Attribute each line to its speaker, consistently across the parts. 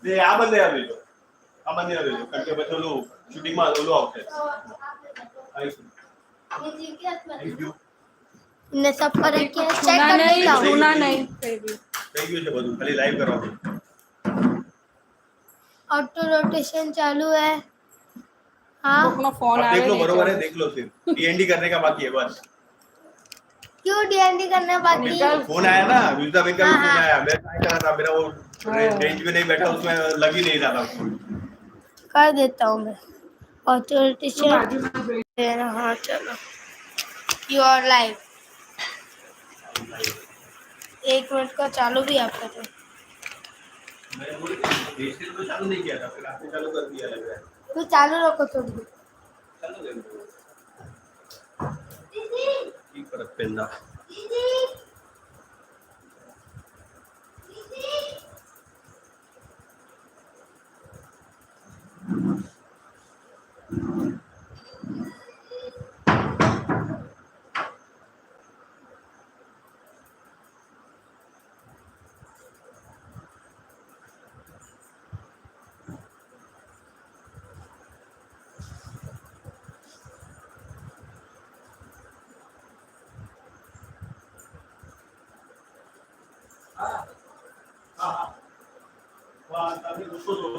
Speaker 1: ને આ બંને આવી લો, આ બંને આવી લો, કારણ કે પછી ઓલું શૂટિંગમાં ઓલું આવશે.
Speaker 2: ને સબ પર કે ચેક કરી લાવ.
Speaker 3: સુના નહીં
Speaker 1: થઈ ગયું છે બધું, ખાલી લાઈવ કરવાનું.
Speaker 2: ऑटो रोटेशन चालू है. हाँ
Speaker 3: કોકનો ફોન
Speaker 1: अब
Speaker 3: આવે
Speaker 1: देख लो
Speaker 3: ને
Speaker 1: बरोबर है, देख लो सिर्फ डीएनडी करने का बाकी है बस.
Speaker 2: क्यों डीएनडी करना बाकी?
Speaker 3: निकल।
Speaker 1: फोन आया ना विजुता बेन का भी
Speaker 2: हाँ,
Speaker 1: फोन
Speaker 2: हाँ।
Speaker 1: आया, मैं ट्राई कर रहा था, मेरा वो रेंज में नहीं बैठा, उसमें लग ही नहीं रहा था फोन.
Speaker 2: कर देता हूँ मैं ऑटो रोटेशन. हाँ चलो, यू आर लाइव. 1 मिनट का चालू भी आपका तो.
Speaker 1: मैंने बोली देश तो चालू नहीं किया था, फिर आपने चालू कर दिया लग रहा है.
Speaker 2: तो चालू रखो थोड़ी देर.
Speaker 1: चालू कर दो. ठीक फर्क पैंदा. वाह, तभी उसको दो.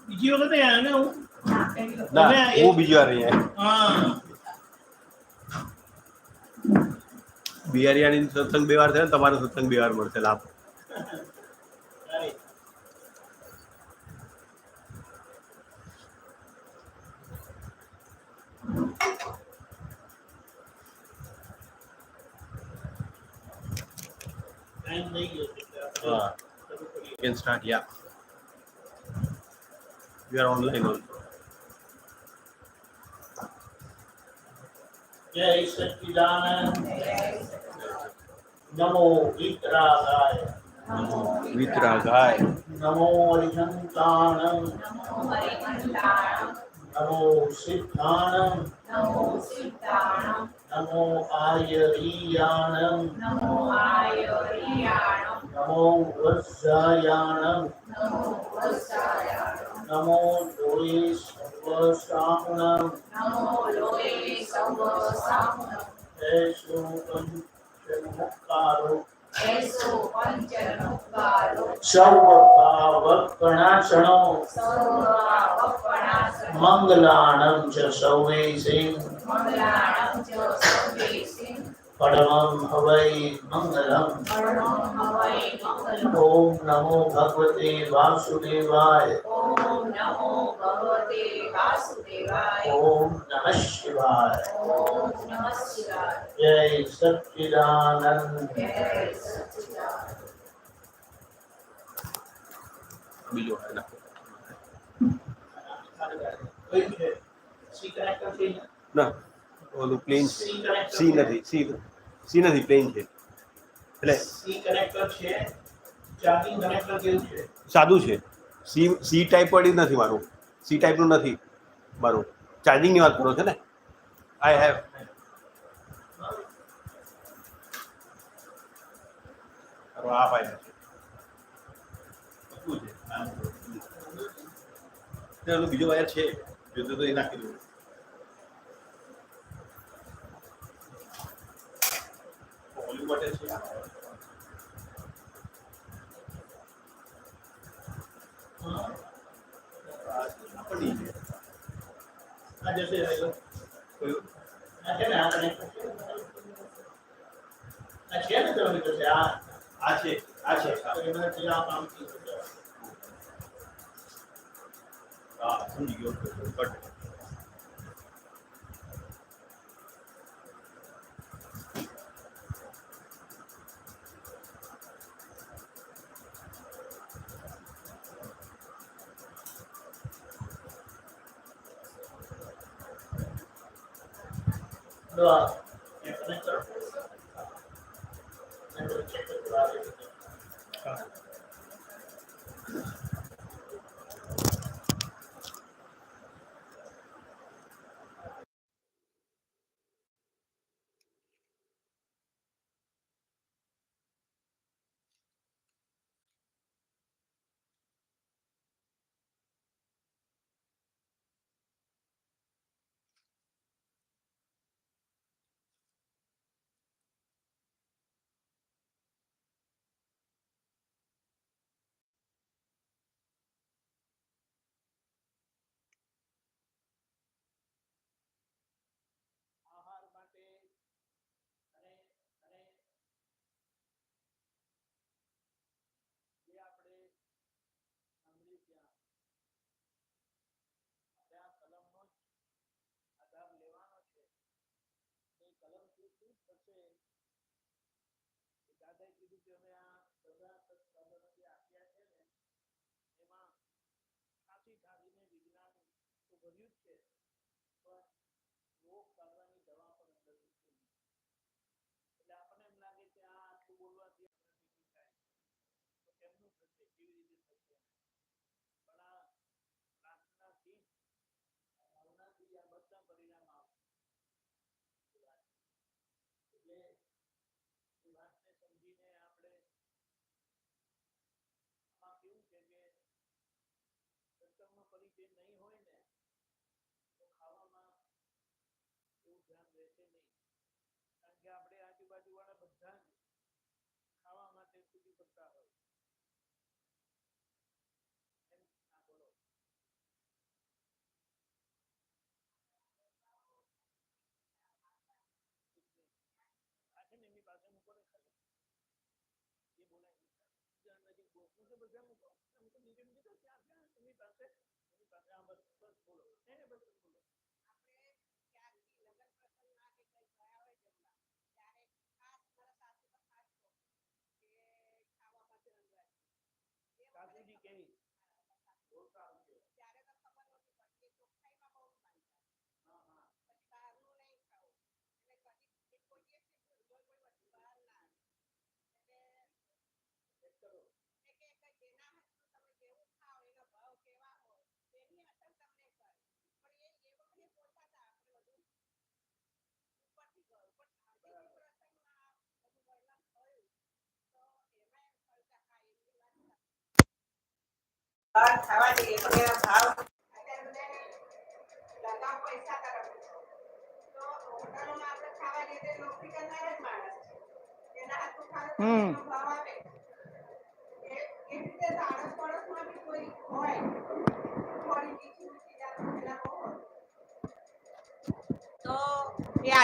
Speaker 1: બીજી વખત આયા ને હું ના वो બીજી વાર નહીં હા બિહારિયાની સત્સંગ 2 વાર થયો ને તમારો સત્સંગ 2 વાર મળશે લાભ ટાઈમ થઈ ગયો છે હા you can start yeah we are online also जय सच्चिदानंद नमो वितरागाय नमो वितरागाय नमो हरिहंताणं नमो सिद्धाणं नमो आयरीयाणं नमो वत्सायाणं नमो लोये सर्वसाहुणं जय श्लोकं जन्मुक्तारो સર્વપાવકણાશનો મંગલાણં ચ સૌવેશિ પરમં હવૈ મંગલમ. ઓમ નમો ભગવતે વાસુદેવાય. ઓમ નમઃ શિવાય. જય સચ્ચિદાનંદ. બીજો ના ઓલું પ્લેન છે. સી નથી, સી નથી, પ્લેન છે. એટલે સી કનેક્ટર છે. ચાર્જિંગ કનેક્ટર કેવું છે? સાદું છે. સી ટાઈપ વાળી નથી મારું. સી ટાઈપનું નથી મારું. ચાર્જિંગની વાત કરો છો ને? I have. આ ભાઈ છે બીજો વાયર છે, જોતો તો એ નાખી દઉં. ઓલી માટે છે સમજી ગયો.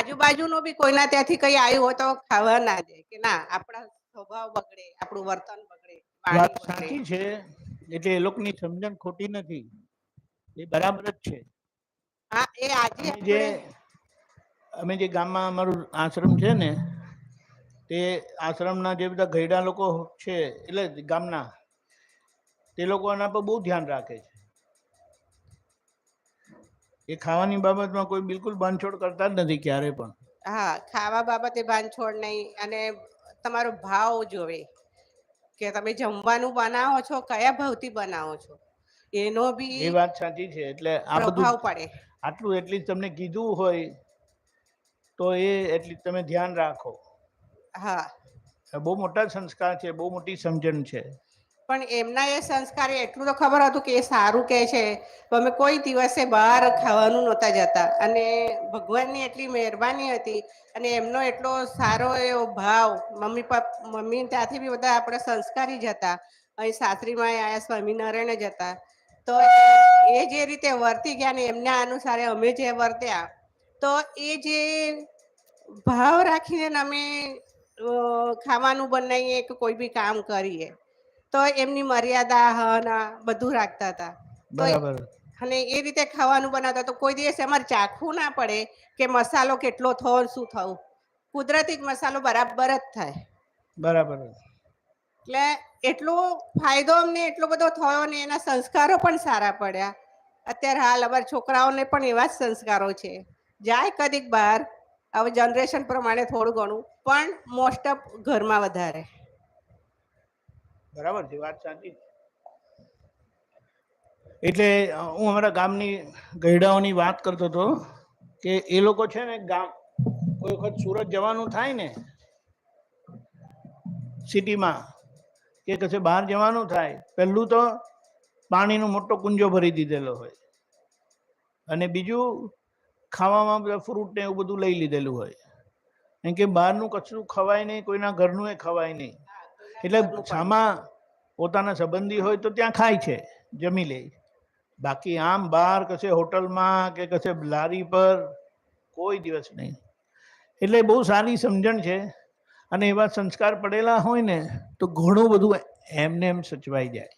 Speaker 3: આજુબાજુનું બી કોઈના ત્યાંથી કઈ આવ્યું હોય તો ખાવા ના દે કે ના આપણા સ્વભાવ બગડે, આપણું વર્તન બગડે,
Speaker 4: વાત
Speaker 3: વાણી બગડે.
Speaker 4: સાચી છે, એટલે એ લોકોની સમજણ ખોટી નથી, એ બરાબર જ છે.
Speaker 3: હા, એ આજે
Speaker 4: અમે જે ગામમાં અમારું આશ્રમ છે ને, તે આશ્રમના જે બધા ગયડા લોકો છે, એટલે ગામના તે લોકો આના પર બહુ ધ્યાન રાખે છે. એ ખાવાની બાબતમાં કોઈ બિલકુલ બાંધછોડ કરતા જ નથી ક્યારે પણ.
Speaker 3: હા, ખાવા બાબતે બાંધછોડ નહીં, અને તમારો ભાવ જોવે કે તમે જમવાનું બનાવો છો કયા ભાવથી બનાવો છો, એનો બી
Speaker 4: એ વાત સાચી છે. એટલે આ બધું
Speaker 3: પ્રભાવ પડે.
Speaker 4: આટલું એટલી તમને કીધું હોય તો એ એટલી તમે ધ્યાન રાખો.
Speaker 3: હા,
Speaker 4: બહુ મોટા સંસ્કાર છે, બહુ મોટી સમજણ છે.
Speaker 3: પણ એમના એ સંસ્કારે એટલું તો ખબર હતું કે એ સારું કહે છે, તો અમે કોઈ દિવસે બહાર ખાવાનું નહોતા જતા, અને ભગવાનની એટલી મહેરબાની હતી અને એમનો એટલો સારો એવો ભાવ. મમ્મી ત્યાંથી બી બધા આપણે સંસ્કારી જ હતા, અહીં સાસરીમાં આયા સ્વામિનારાયણ જ હતા, તો એ જે રીતે વર્તી ગયા ને એમના અનુસારે અમે જે વર્ત્યા, તો એ જે ભાવ રાખીને અમે ખાવાનું બનાવીએ કે કોઈ બી કામ કરીએ તો એમની મર્યાદા હના બધું રાખતા હતા. તો
Speaker 4: બરાબર
Speaker 3: અને એ રીતે ખાવાનું બનાવતા તો કોઈ દિવસ અમારે ચાખવું ના પડે કે મસાલો કેટલો થયો શું થયું, કુદરતી જ મસાલો બરાબર જ થાય.
Speaker 4: બરાબર.
Speaker 3: એટલે એટલો ફાયદો અમને એટલો બધો થયો ને એના સંસ્કારો પણ સારા પડ્યા. અત્યારે હાલ અમારા છોકરાઓને પણ એવા જ સંસ્કારો છે, જાય કદીક બહાર, હવે જનરેશન પ્રમાણે થોડું ઘણું, પણ મોસ્ટ ઓફ ઘરમાં વધારે.
Speaker 4: બરાબર છે, વાત સાચી. એટલે હું અમારા ગામની ગયડાઓની વાત કરતો હતો કે એ લોકો છે ને, ગામ કોઈ વખત સુરત જવાનું થાય ને, સિટીમાં કે કશે બહાર જવાનું થાય, પહેલું તો પાણીનો મોટો કુંજો ભરી દીધેલો હોય, અને બીજું ખાવામાં બધા ફ્રૂટ ને એવું બધું લઈ લીધેલું હોય, કેમ કે બહારનું કચરું ખવાય નહીં, કોઈના ઘરનું એ ખવાય નહીં. એટલે સામા પોતાના સંબંધી હોય તો ત્યાં ખાય છે, જમી લે, બાકી આમ બહાર કશે હોટલમાં કે કશે લારી પર કોઈ દિવસ નહીં. એટલે બહુ સારી સમજણ છે, અને એવા સંસ્કાર પડેલા હોય ને તો ઘણું બધું એમને એમ સચવાઈ જાય,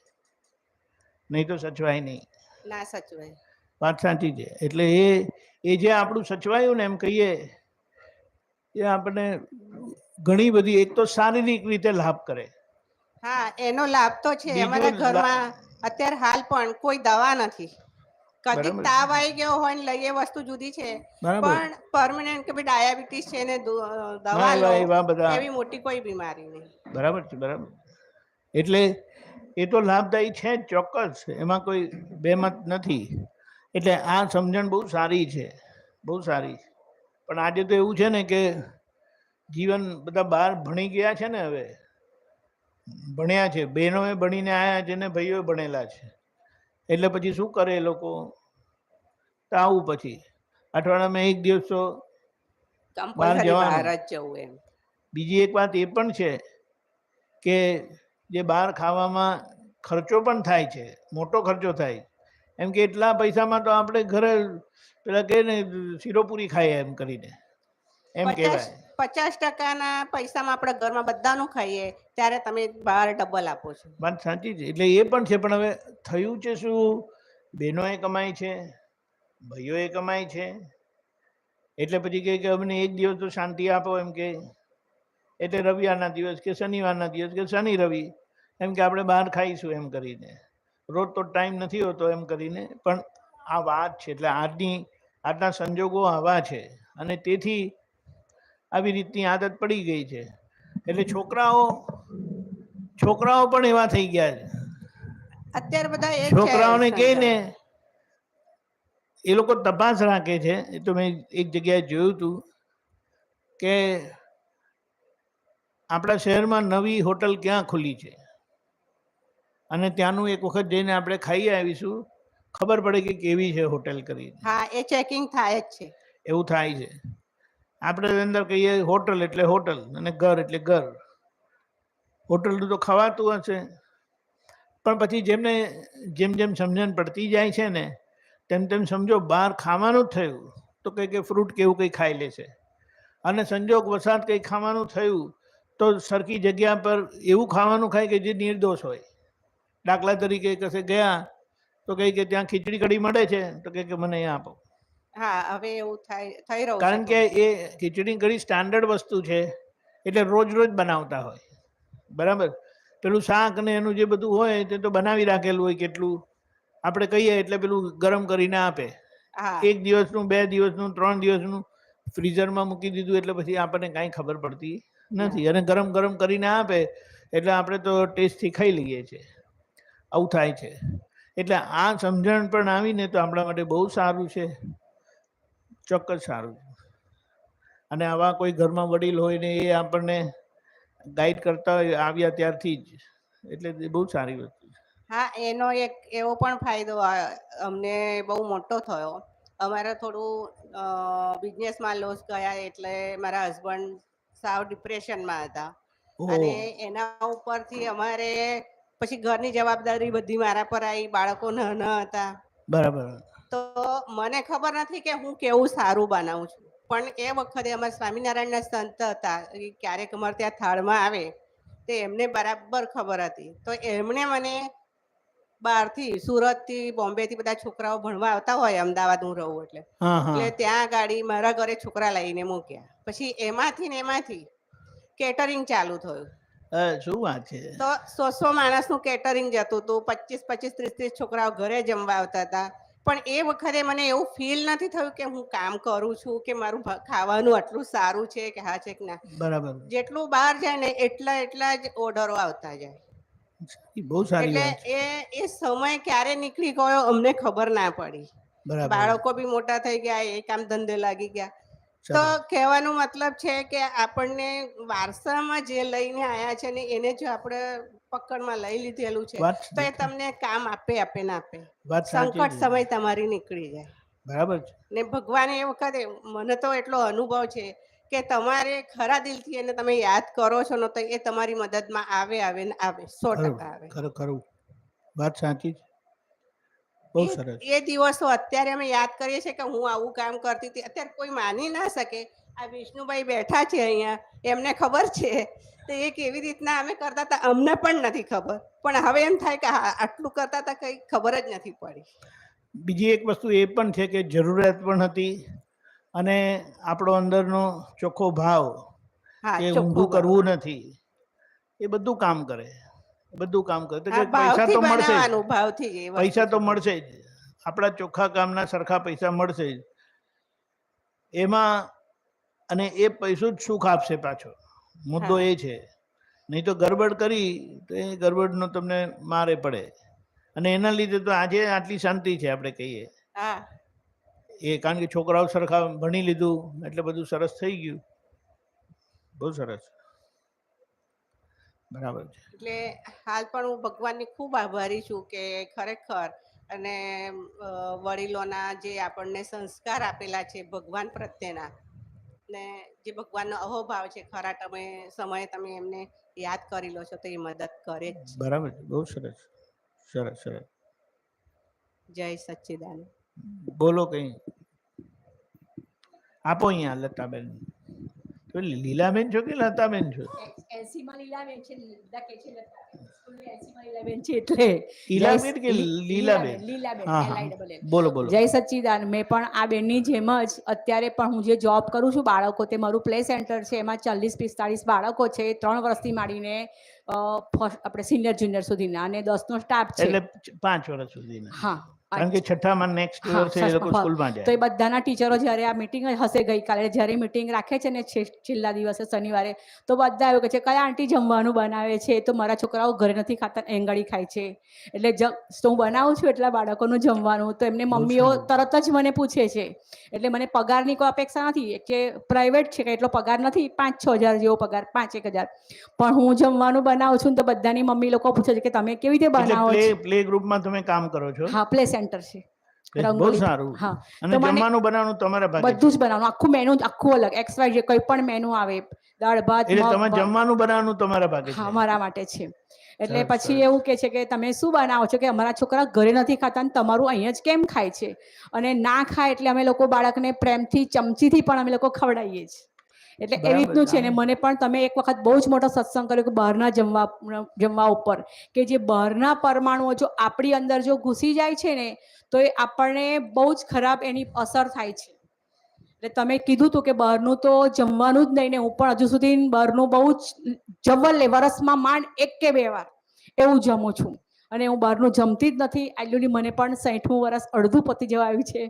Speaker 4: નહીં તો સચવાય નહીં.
Speaker 3: ના સચવાય.
Speaker 4: વાત સાચી છે. એટલે એ જે આપણું સચવાયું ને એમ કહીએ, એ આપણને ઘણી બધી, એક તો શારીરિક રીતે લાભ કરે.
Speaker 3: હા, એનો લાભ તો છે. અમારા ઘરમાં અત્યારે હાલ પણ કોઈ દવા નથી. કદીક
Speaker 4: બરાબર
Speaker 3: તાવ આવી ગયો હોય ને લઈએ વસ્તુ જુદી છે,
Speaker 4: બરાબર.
Speaker 3: પણ પરમનન્ટ કે ભાઈ ડાયાબિટીસ છે ને
Speaker 4: ના
Speaker 3: દવા લો,
Speaker 4: એવા બધા
Speaker 3: એવી મોટી કોઈ બીમારી નહીં.
Speaker 4: બરાબર છે, બરાબર. એટલે એ તો લાભદાયી છે જ, ચોક્કસ, એમાં કોઈ બેમત નથી. એટલે આ સમજણ બહુ સારી છે, બહુ સારી. પણ આજે તો એવું છે ને કે જીવન બધા બહાર ભણી ગયા છે ને, હવે ભણ્યા છે, બહેનોએ ભણીને આવ્યા છે ને ભાઈઓ ભણેલા છે, એટલે પછી શું કરે એ લોકો, તો આવું પછી અઠવાડિયામાં એક દિવસ તો બહાર
Speaker 3: કમ્પલસરી બહાર
Speaker 4: જવાનું.
Speaker 3: જ જવું એમ.
Speaker 4: બીજી એક વાત એ પણ છે કે જે બહાર ખાવામાં ખર્ચો પણ થાય છે, મોટો ખર્ચો થાય, એમ કે એટલા પૈસામાં તો આપણે ઘરે પેલા કહે ને શીરોપુરી ખાઈએ એમ કરીને, એમ કહેવાય.
Speaker 3: 50% પૈસામાં આપણે ઘરમાં બધાનું ખાઈએ, ત્યારે તમે બહાર ડબલ આપો છો.
Speaker 4: વાત સાચી છે. એટલે એ પણ છે, પણ હવે થયું છે શું, બહેનોએ કમાય છે, ભાઈઓએ કમાય છે, એટલે પછી કહે કે અમને એક દિવસ તો શાંતિ આપો એમ કે, એટલે રવિવારના દિવસ કે શનિવારના દિવસ કે શનિ રવિ એમ કે આપણે બહાર ખાઈશું એમ કરીને, રોજ તો ટાઈમ નથી હોતો એમ કરીને. પણ આ વાત છે, એટલે આજના સંજોગો આવા છે, અને તેથી આવી રીતની આદત પડી ગઈ છે. એટલે છોકરાઓ પણ એવા થઈ ગયા છે.
Speaker 3: અત્યારે બધા એ જ છે
Speaker 4: છોકરાઓને કહે
Speaker 3: સંજોગ.
Speaker 4: ને, એ લોકો તપાસ રાખે છે. એ તો મેં એક જગ્યાએ જોયું હતું કે આપણા શહેરમાં નવી હોટલ ક્યાં ખુલી છે, અને ત્યાંનું એક વખત જઈને આપણે ખાઈ આવીશું, ખબર પડે કે કેવી છે હોટેલ કરીને.
Speaker 3: હા, એ ચેકિંગ થાય જ છે.
Speaker 4: એવું થાય છે. આપણે અંદર કહીએ હોટલ એટલે હોટલ, અને ઘર એટલે ઘર. હોટલનું તો ખવાતું હશે, પણ પછી જેમ જેમ સમજણ પડતી જાય છે ને, તેમ તેમ સમજો બહાર ખાવાનું જ થયું તો કંઈ ફ્રૂટ કેવું કંઈ ખાઈ લેશે, અને સંજોગ વસાત કંઈ ખાવાનું થયું તો સરખી જગ્યા પર એવું ખાવાનું ખાય કે જે નિર્દોષ હોય. દાખલા તરીકે કશે ગયા તો કહે કે ત્યાં ખીચડી કઢી મળે છે તો કહે કે મને અહીંયા આપો.
Speaker 3: હા, હવે એવું થઈ રહ્યું
Speaker 4: કારણ
Speaker 3: છે.
Speaker 4: કે એ ખીચડી કઢી સ્ટાન્ડર્ડ વસ્તુ છે એટલે રોજ રોજ બનાવતા હોય, બરાબર. પેલું શાક ને એનું જે બધું હોય તે તો બનાવી રાખેલું હોય, કેટલું આપણે કહીએ એટલે પેલું ગરમ કરીને આપે.
Speaker 3: હા,
Speaker 4: 1 દિવસનું, 2 દિવસનું, 3 દિવસનું ફ્રીઝરમાં મૂકી દીધું એટલે પછી આપણને કાંઈ ખબર પડતી નથી. અને ગરમ ગરમ કરીને આપે એટલે આપણે તો ટેસ્ટથી ખાઈ લઈએ છીએ. આવું થાય છે. એટલે આ સમજણ પણ આવીને તો આપણા માટે બહુ સારું છે, ચોક્કસ સારું છે. અને આવા કોઈ ઘરમાં વડીલ હોય ને એ આપણને ગાઈડ કરતા હોય આવ્યા ત્યારથી જ, એટલે એ બહુ સારી વસ્તુ છે.
Speaker 3: હા, એનો એક એવો પણ ફાયદો અમને બહુ મોટો થયો. અમારે થોડું બિઝનેસમાં લોસ ગયા એટલે મારા હસબન્ડ સાવ ડિપ્રેશનમાં હતા અને એના ઉપરથી અમારે પછી ઘરની જવાબદારી બધી મારા પર આવી, બાળકો નાના હતા.
Speaker 4: બરાબર.
Speaker 3: તો મને ખબર નથી કે હું કેવું સારું બનાવું છું, પણ એ વખતે અમારા સ્વામિનારાયણના સંત હતા, ક્યારેક અમારે ત્યાં થાળમાં આવે તો એમને બરાબર ખબર હતી. તો એમણે મને બહારથી, સુરતથી, બોમ્બેથી બધા છોકરાઓ ભણવા આવતા હોય, અમદાવાદ હું રહું એટલે ત્યાં ગાડી મારા ઘરે છોકરા લઈને મૂક્યા. પછી એમાંથી કેટરિંગ ચાલુ થયું.
Speaker 4: શું વાત છે.
Speaker 3: તો 100 માણસનું કેટરિંગ જતું હતું, 25, 30 છોકરાઓ ઘરે જમવા આવતા હતા. પણ એ વખતે મને એવું ફીલ નથી થયું કે હું કામ કરું છું કે મારું ખાવાનું આટલું સારું છે કે હા છે કે ના.
Speaker 4: બરાબર.
Speaker 3: જેટલું બહાર જાય ને એટલા જ ઓર્ડરો આવતા જાય.
Speaker 4: બહુ સારી
Speaker 3: એટલે
Speaker 4: વાત છે.
Speaker 3: એ સમય ક્યારે નીકળી ગયો અમને ખબર ના પડી.
Speaker 4: બરાબર.
Speaker 3: બાળકો બી મોટા થઈ ગયા, એ કામ ધંધે લાગી ગયા. તો
Speaker 4: સરસ.
Speaker 3: કહેવાનો મતલબ છે કે આપણને વારસામાં જે લઈને આયા છે ને એને જો આપણે પકડમાં લઈ લીધેલું છે
Speaker 4: વાત
Speaker 3: તો એ તમને કામ આપે ના આપે.
Speaker 4: વાત સાચી
Speaker 3: સંકટ
Speaker 4: છે.
Speaker 3: સમય તમારી નીકળી જાય.
Speaker 4: બરાબર છે.
Speaker 3: ને ભગવાને એ વખતે મને તો એટલો અનુભવ છે કે તમારે ખરા દિલથી એને તમે યાદ કરો છો ને તો એ તમારી મદદમાં આવે ને આવે, 100% આવે.
Speaker 4: ખરું વાત સાચી છે. બહુ સરસ.
Speaker 3: એ દિવસો અત્યારે અમે યાદ કરીએ છીએ કે હું આવું કામ કરતી હતી. અત્યારે કોઈ માની ના શકે. આ વિષ્ણુભાઈ બેઠા છે અહીંયા, એમને ખબર છે તો એ કેવી રીતના અમે કરતા હતા અમને પણ નથી ખબર, પણ હવે એમ થાય કે આટલું કરતા હતા કઈ ખબર જ નથી પડી.
Speaker 4: બીજી એક વસ્તુ એ પણ છે કે જરૂરિયાત પણ હતી અને આપણો અંદરનો ચોખ્ખો ભાવ કે ઊંધું કરવું નથી, એ બધું કામ કરે. બધું કામ કરે. તો કે પૈસા તો મળશે જ, પૈસા તો મળશે જ, આપણા ચોખ્ખા કામના સરખા પૈસા મળશે જ એમાં. અને એ પૈસો જ સુખ આપશે પાછો, મુદ્દો એ છે. નહીં તો ગરબડ કરી તો એ ગરબડનો તમને મારે પડે. અને એના લીધે તો આજે આટલી શાંતિ છે આપણે કહીએ એ, કારણ કે છોકરાઓ સરખા ભણી લીધું એટલે બધું સરસ થઈ ગયું. બહુ સરસ. બરાબર છે.
Speaker 3: એટલે હાલ પણ હું ભગવાનની ખૂબ આભારી છું કે ખરેખર અને વડીલોના જે આપણને સંસ્કાર આપેલા છે ભગવાન પ્રત્યેના, ને જે ભગવાનનો અહોભાવ છે, ખરા સમયે તમે એમને યાદ કરી લો છો તો એ મદદ કરે જ.
Speaker 4: બરાબર. બહુ સરસ. સરસ સરસ.
Speaker 3: જય સચ્ચિદાનંદ.
Speaker 4: બોલો કઈ આપો અહીંયા લતાબેન. તો લીલાબેન છો કે લતાબેન છો?
Speaker 5: 80 માં લીલાબેન છે, લીલા કે છે લતાબેન. સ્કૂલની 80 માં લીલાબેન છે એટલે
Speaker 4: લીલાબેન કે લીલાબેન?
Speaker 5: લીલાબેન LILL.
Speaker 4: બોલો બોલો.
Speaker 5: જય સચ્ચિદાનંદ. મેં પણ આ બેનની જેમ જ અત્યારે પણ હું જે જોબ કરું છું બાળકો, તે મારું પ્લે સેન્ટર છે, એમાં 40-45 બાળકો છે, 3 વર્ષથી માંડીને આપણે સિનિયર જુનિયર સુધીના, અને 10નો સ્ટાફ છે.
Speaker 4: એટલે 5 વર્ષ સુધીના.
Speaker 5: હા,
Speaker 4: કારણ કે છઠ્ઠામાં નેક્સ્ટ વર્ષે એ લોકો સ્કૂલમાં જાય.
Speaker 5: તો એ બધાના ટીચરો જ્યારે આ મીટિંગ હશે ગઈકાલે, જ્યારે મીટિંગ રાખે છે ને છેલ્લા દિવસે શનિવારે, તો બધા એવું કહે છે કયા આંટી જમવાનું બનાવે છે? તો મારા છોકરાઓ ઘરે નથી ખાતા, એંગળી ખાય છે. એટલે હું બનાવું છું એટલા બાળકોનું જમવાનું, તો એમને મમ્મીઓ તરત જ મને પૂછે છે. એટલે મને પગારની કોઈ અપેક્ષા નથી કે પ્રાઇવેટ છે કે એટલો પગાર નથી, 5-6 હજાર જેવો પગાર, 5-1 હજાર, પણ હું જમવાનું બનાવું છું તો બધાની મમ્મી લોકો પૂછે છે કે તમે કેવી રીતે બનાવો છો?
Speaker 4: પ્લે ગ્રુપમાં તમે કામ કરો છો?
Speaker 5: હા, પ્લે સેન્ટર છે.
Speaker 4: બહુ સારું.
Speaker 5: હા,
Speaker 4: અને જમવાનું બનાવવાનું તમારા ભાગે?
Speaker 5: બધું જ બનાવવાનું, આખું મેનુ આખું અલગ, XYZ કોઈ પણ મેનુ આવે, દાળ ભાત.
Speaker 4: એટલે તમે જમવાનું બનાવવાનું તમારા ભાગે?
Speaker 5: હા, મારા માટે છે. એટલે પછી એવું કે છે કે તમે શું બનાવો છો? કે અમારા છોકરા ઘરે નથી ખાતા ને તમારું અહીંયા જ કેમ ખાય છે? અને ના ખાય એટલે અમે લોકો બાળકને પ્રેમથી ચમચીથી પણ અમે લોકો ખવડાવીએ છીએ. એટલે એ
Speaker 4: બરાબર,
Speaker 5: રીતનું છે ને
Speaker 4: આમ.
Speaker 5: મને પણ તમે એક વખત બહુ જ મોટો સત્સંગ કર્યો કે બહારના જમવા ઉપર કે જે બહારના પરમાણુઓ જો આપણી અંદર જો ઘૂસી જાય છે ને તો એ આપણને બહુ જ ખરાબ એની અસર થાય છે. એટલે તમે કીધું હતું કે બહારનું તો જમવાનું જ નહીં ને હું પણ હજુ સુધી બહારનું બહુ જ જમવા લે વર્ષમાં માંડ 1 કે 2 વાર એવું જમું છું અને હું બહારનું જમતી જ નથી. આલ્યુની મને પણ 60મું વર્ષ અડધું પતી જવા આવ્યું છે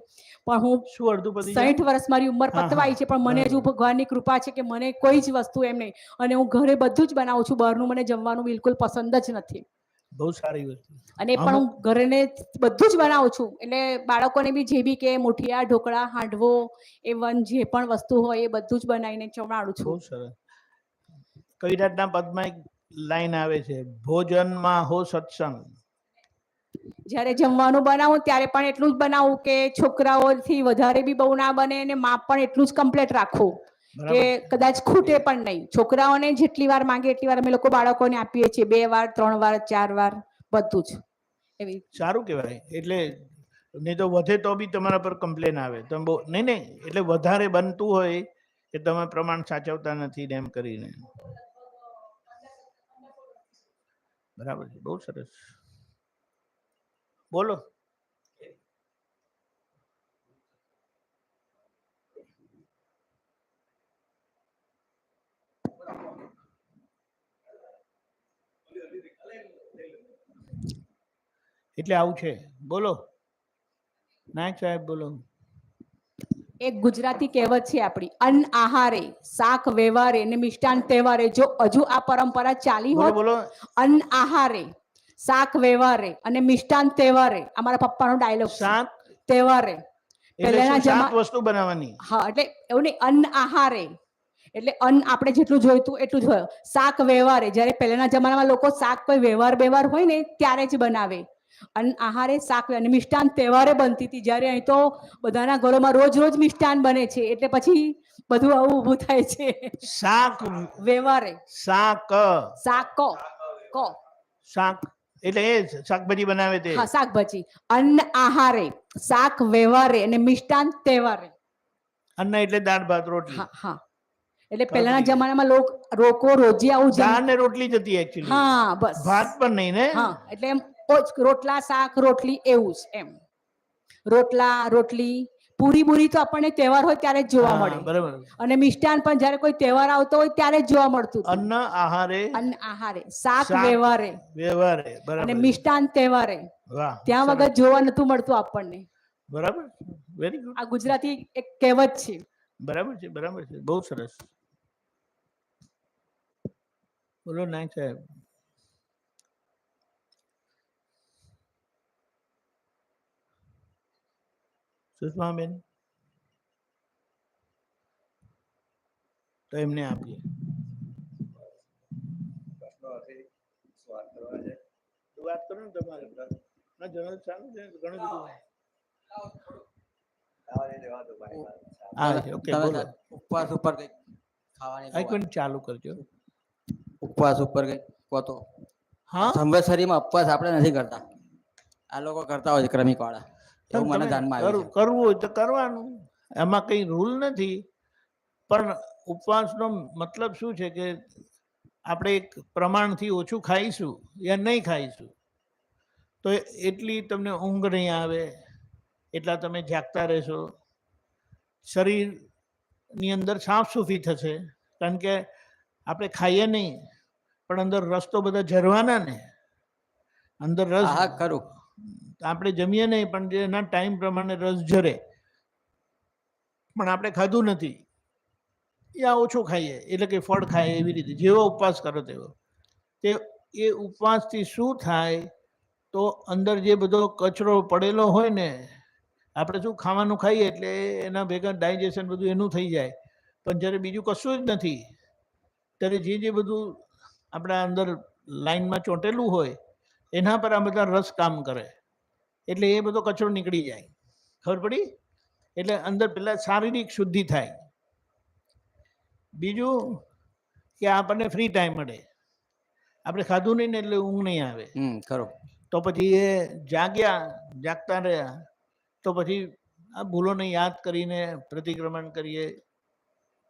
Speaker 5: પણ હું
Speaker 4: શું અડધું પતી જાય?
Speaker 5: 60 વર્ષ મારી ઉંમર
Speaker 4: હા,
Speaker 5: પતવાઈ છે પણ મને હજુ
Speaker 4: બરાબર.
Speaker 5: ભગવાનની કૃપા છે કે મને કોઈ જ વસ્તુ એમ નહીં અને હું ઘરે બધું જ બનાવું છું. બહારનું મને જમવાનું બિલકુલ પસંદ જ નથી
Speaker 4: બહુ સારી વસ્તુ.
Speaker 5: અને પણ હું
Speaker 4: અમુક
Speaker 5: ઘરને બધું જ બનાવું છું. એટલે બાળકોને બી જે બી કે મુઠિયા ઢોકળા હાંડવો એવન જે પણ વસ્તુ હોય એ બધું જ બનાવીને જમાડું
Speaker 4: બહુ
Speaker 5: છું.
Speaker 4: સરસ. કવિરાજના પદમાં એક લાઈન આવે છે, ભોજનમાં હો સત્સંગ.
Speaker 5: જ્યારે જમવાનું બનાવું ત્યારે પણ એટલું જ બનાવું કે છોકરાઓથી વધારે બી બહુ ના બને અને માપ પણ એટલું જ કમ્પ્લીટ રાખવું કે
Speaker 4: બરાબર છે.
Speaker 5: કદાચ ખૂટે પણ નહીં. છોકરાઓને જેટલી વાર માંગે એટલી વાર અમે લોકો બાળકોને આપીએ છીએ 2 વાર 3 વાર 4 વાર બધું જ એવી.
Speaker 4: સારું કહેવાય. એટલે નહીં તો વધે તો બી તમારા પર કમ્પ્લેન આવે. તમે બહુ નહીં નહીં એટલે વધારે બનતું હોય કે તમે પ્રમાણ સાચવતા નથી ને એમ કરીને. બરાબર છે, બહુ સરસ. બોલો. એટલે આવું છે. બોલો નાયક સાહેબ, બોલો.
Speaker 5: એક ગુજરાતી કહેવત છે આપણી, અન્ન આહારે શાક વ્યવહારે ને મિષ્ટાન તહેવારે. જો હજુ આ પરંપરા ચાલી
Speaker 4: બોલો
Speaker 5: હોત,
Speaker 4: બોલો.
Speaker 5: અન્ન આહારે શાક વ્યવહારે અને મિષ્ટાન તહેવારે, અમારા પપ્પાનો ડાયલોગ છે.
Speaker 4: શાક
Speaker 5: તહેવારે
Speaker 4: એટલે
Speaker 5: પહેલાના
Speaker 4: શું?
Speaker 5: જમા
Speaker 4: 7 વસ્તુ બનાવવાની.
Speaker 5: હા એટલે એવું નહીં, અન્ન આહારે એટલે અન્ન આપણે જેટલું જોઈતું એટલું જ હોય. શાક વ્યવહારે જ્યારે પહેલાના જમાનામાં લોકો શાક કોઈ વ્યવહાર હોય ને ત્યારે જ બનાવે. અન્ન આહારે શાક અને મિષ્ટાન તહેવારે બનતી હતી. જ્યારે અહીં તો બધાના ઘરોમાં રોજ રોજ મિષ્ટાન બને છે એટલે પછી બધું આવું ઊભું થાય છે.
Speaker 4: શાક
Speaker 5: વ્યવહારે
Speaker 4: શાક
Speaker 5: શાક કો
Speaker 4: શાક એટલે એ જ શાકભાજી બનાવે તે.
Speaker 5: હા શાકભાજી. અન્ન આહારે શાક વ્યવહારે અને મિષ્ટાન તહેવારે.
Speaker 4: અન્ન એટલે દાળ ભાત રોટલી.
Speaker 5: હા હા એટલે
Speaker 4: ખબર
Speaker 5: પહેલાના
Speaker 4: પડી ગઈ.
Speaker 5: જમાનામાં લોકો રોજે આવું
Speaker 4: દાળ ને રોટલી જ હતી એકચ્યુઅલી.
Speaker 5: હા બસ
Speaker 4: ભાત પણ નહીં ને.
Speaker 5: હા એટલે એમ રોટલા શાક રોટલી એવું જ એમ. રોટલા રોટલી પૂરી બુરી તો આપણને તહેવાર હોય ત્યારે જ જોવા
Speaker 4: હા
Speaker 5: મળે
Speaker 4: બરાબર.
Speaker 5: અને મિષ્ટાન પણ જ્યારે કોઈ તહેવાર આવતો હોય ત્યારે જ જોવા મળતું હતું.
Speaker 4: અન્ન આહારે
Speaker 5: અન્ન આહારે શાક
Speaker 4: શાક
Speaker 5: વ્યવહારે
Speaker 4: વ્યવહારે.
Speaker 5: અને
Speaker 4: બરાબર.
Speaker 5: મિષ્ટાન તહેવારે.
Speaker 4: વાહ,
Speaker 5: ત્યાં
Speaker 4: સરસ.
Speaker 5: વગર જોવા નતું મળતું આપણને.
Speaker 4: બરાબર, વેરી ગુડ.
Speaker 5: આ ગુજરાતી એક કહેવત છે.
Speaker 4: બરાબર છે, બરાબર છે, બહુ સરસ. બોલો નાયક સાહેબ. સુષ્માબેન, તો એમને આપીએ. તો વાત કરો ને તમારે. ના જનરલ ચાલુ છે, ઘણું બધું. હા ઓકે, બોલો.
Speaker 6: ઉપવાસ ઉપર કઈક ખાવાની
Speaker 4: એક મિનિટ ચાલુ કરજો.
Speaker 6: ઉપવાસ ઉપર કઈક કહો તો.
Speaker 4: હા,
Speaker 6: સંવત્સરીમાં ઉપવાસ આપણે નથી કરતા, આ લોકો કરતા હોય છે ક્રમિક વાળા. એવું મને
Speaker 4: તમે
Speaker 6: ધ્યાનમાં આવ્યું છે.
Speaker 4: કરવું હોય તો કરવાનું, એમાં કઈ રૂલ નથી. પણ ઉપવાસનો મતલબ શું છે કે આપણે એક પ્રમાણથી ઓછું ખાઈશું યા નહીં ખાઈશું તો એટલી તમને ઊંઘ નહીં આવે, એટલા તમે જાગતા રહેશો, શરીરની અંદર સાફ સૂફી થશે. કારણ કે આપણે ખાઈએ નહીં પણ અંદર રસ તો બધા ઝરવાના ને. અંદર રસ
Speaker 6: હા ખરું.
Speaker 4: આપણે જમીએ નહીં પણ જે એના ટાઈમ પ્રમાણે રસ ઝરે, પણ આપણે ખાધું નથી યા ઓછું ખાઈએ એટલે કે ફળ ખાઈએ એવી રીતે જેવો ઉપવાસ કરો તેવો. તે એ ઉપવાસથી શું થાય તો અંદર જે બધો કચરો પડેલો હોય ને, આપણે શું ખાવાનું ખાઈએ એટલે એના ભેગા ડાયજેશન બધું એનું થઈ જાય, પણ જ્યારે બીજું કશું જ નથી ત્યારે જે બધું આપણા અંદર લાઈનમાં ચોંટેલું હોય એના પર આ બધા રસ કામ કરે એટલે એ બધો કચરો નીકળી જાય. ખબર પડી? એટલે અંદર પેલા શારીરિક શુદ્ધિ થાય. બીજું કે આપણને ફ્રી ટાઈમ મળે. આપણે ખાધું નહીં ને એટલે ઊંઘ નહીં આવે,
Speaker 6: ખરું.
Speaker 4: તો પછી એ જાગતા રહ્યા તો પછી આ ભૂલોને યાદ કરીને પ્રતિક્રમણ કરીએ,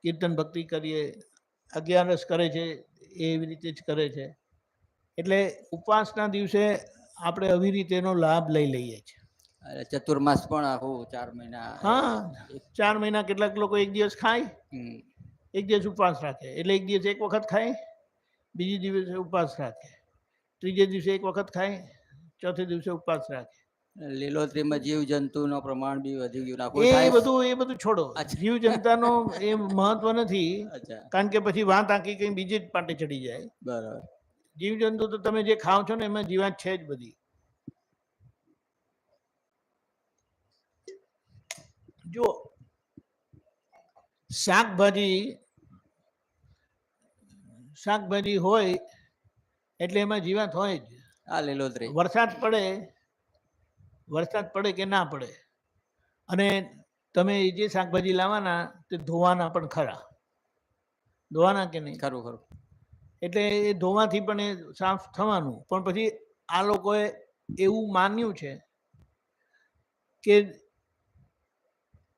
Speaker 4: કીર્તન ભક્તિ કરીએ, 11 કરે છે એવી રીતે જ કરે છે. એટલે ઉપવાસના દિવસે આપણે આવી રીતે એનો લાભ લઈ લઈએ છીએ.
Speaker 6: અને ચતુર્માસ પણ આખું 4 મહિના.
Speaker 4: હા, 4 મહિના કેટલાક લોકો એક દિવસ ખાય,
Speaker 6: હમ.
Speaker 4: એક દિવસ ઉપવાસ રાખે. એટલે એક દિવસ એક વખત ખાય, બીજી દિવસે ઉપવાસ રાખે, ત્રીજે દિવસે એક વખત ખાય, ચોથે દિવસે ઉપવાસ રાખે.
Speaker 6: લીલોતરીમાં જીવ જંતુનો પ્રમાણ બી વધી ગયું નાખું થાય.
Speaker 4: એ બધું છોડો.
Speaker 6: અચ્છા.
Speaker 4: જીવ જનતાનો એ મહત્વ નથી,
Speaker 6: અચ્છા,
Speaker 4: કારણ કે પછી વાત આખી કઈ બીજી જ પાટે ચડી જાય.
Speaker 6: બરાબર.
Speaker 4: જીવ જંતુ તો તમે જે ખાઓ છો ને એમાં જીવાત છે જ બધી. જો શાકભાજી હોય એટલે એમાં જીવાત હોય જ.
Speaker 6: આ લીલોતરી.
Speaker 4: વરસાદ પડે કે ના પડે, અને તમે જે શાકભાજી લાવવાના તે ધોવાના પણ ખરા. ધોવાના કે નહીં?
Speaker 6: ખરું ખરું.
Speaker 4: એટલે એ ધોવાથી પણ એ સાફ થવાનું. પણ પછી આ લોકોએ એવું માન્યું છે કે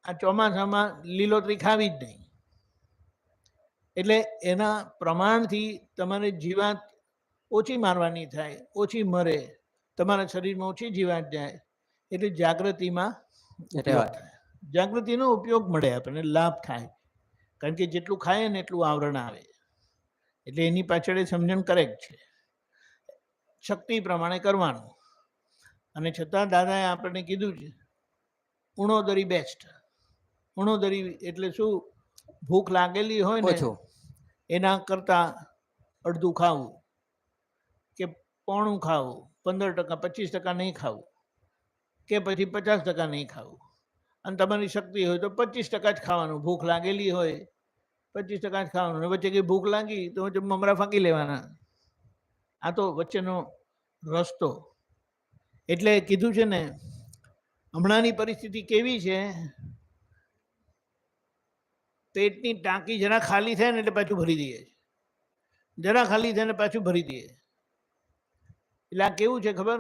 Speaker 4: આ ચોમાસામાં લીલોતરી ખાવી જ નહીં. એટલે એના પ્રમાણથી તમારે જીવાત ઓછી મારવાની થાય, ઓછી મરે, તમારા શરીરમાં ઓછી જીવાત જાય. એટલે જાગૃતિમાં જાગૃતિનો ઉપયોગ મળે, આપણને લાભ થાય. કારણ કે જેટલું ખાય ને એટલું આવરણ આવે. એટલે એની પાછળ સમજણ કરેક્ટ છે. શક્તિ પ્રમાણે કરવાનું. અને છતાં દાદાએ આપણને કીધું છે ઉણોદરી બેસ્ટ. ઉણોદરી એટલે શું? ભૂખ લાગેલી હોય ને એના કરતાં અડધું ખાવું, કે પોણું ખાવું, 15%, 25% નહીં ખાવું, કે પછી 50% નહીં ખાવું. અને તમારી શક્તિ હોય તો 25% જ ખાવાનું. ભૂખ લાગેલી હોય 25% જ ખાવાનું. અને વચ્ચે કઈ ભૂખ લાગી તો મમરા ફાંકી લેવાના. આ તો વચ્ચેનો રસ્તો. એટલે કીધું છે ને, હમણાંની પરિસ્થિતિ કેવી છે? પેટની ટાંકી જરા ખાલી થાય ને એટલે પાછું ભરી દઈએ, જરા ખાલી થાય ને પાછું ભરી દઈએ. એટલે આ કેવું છે ખબર?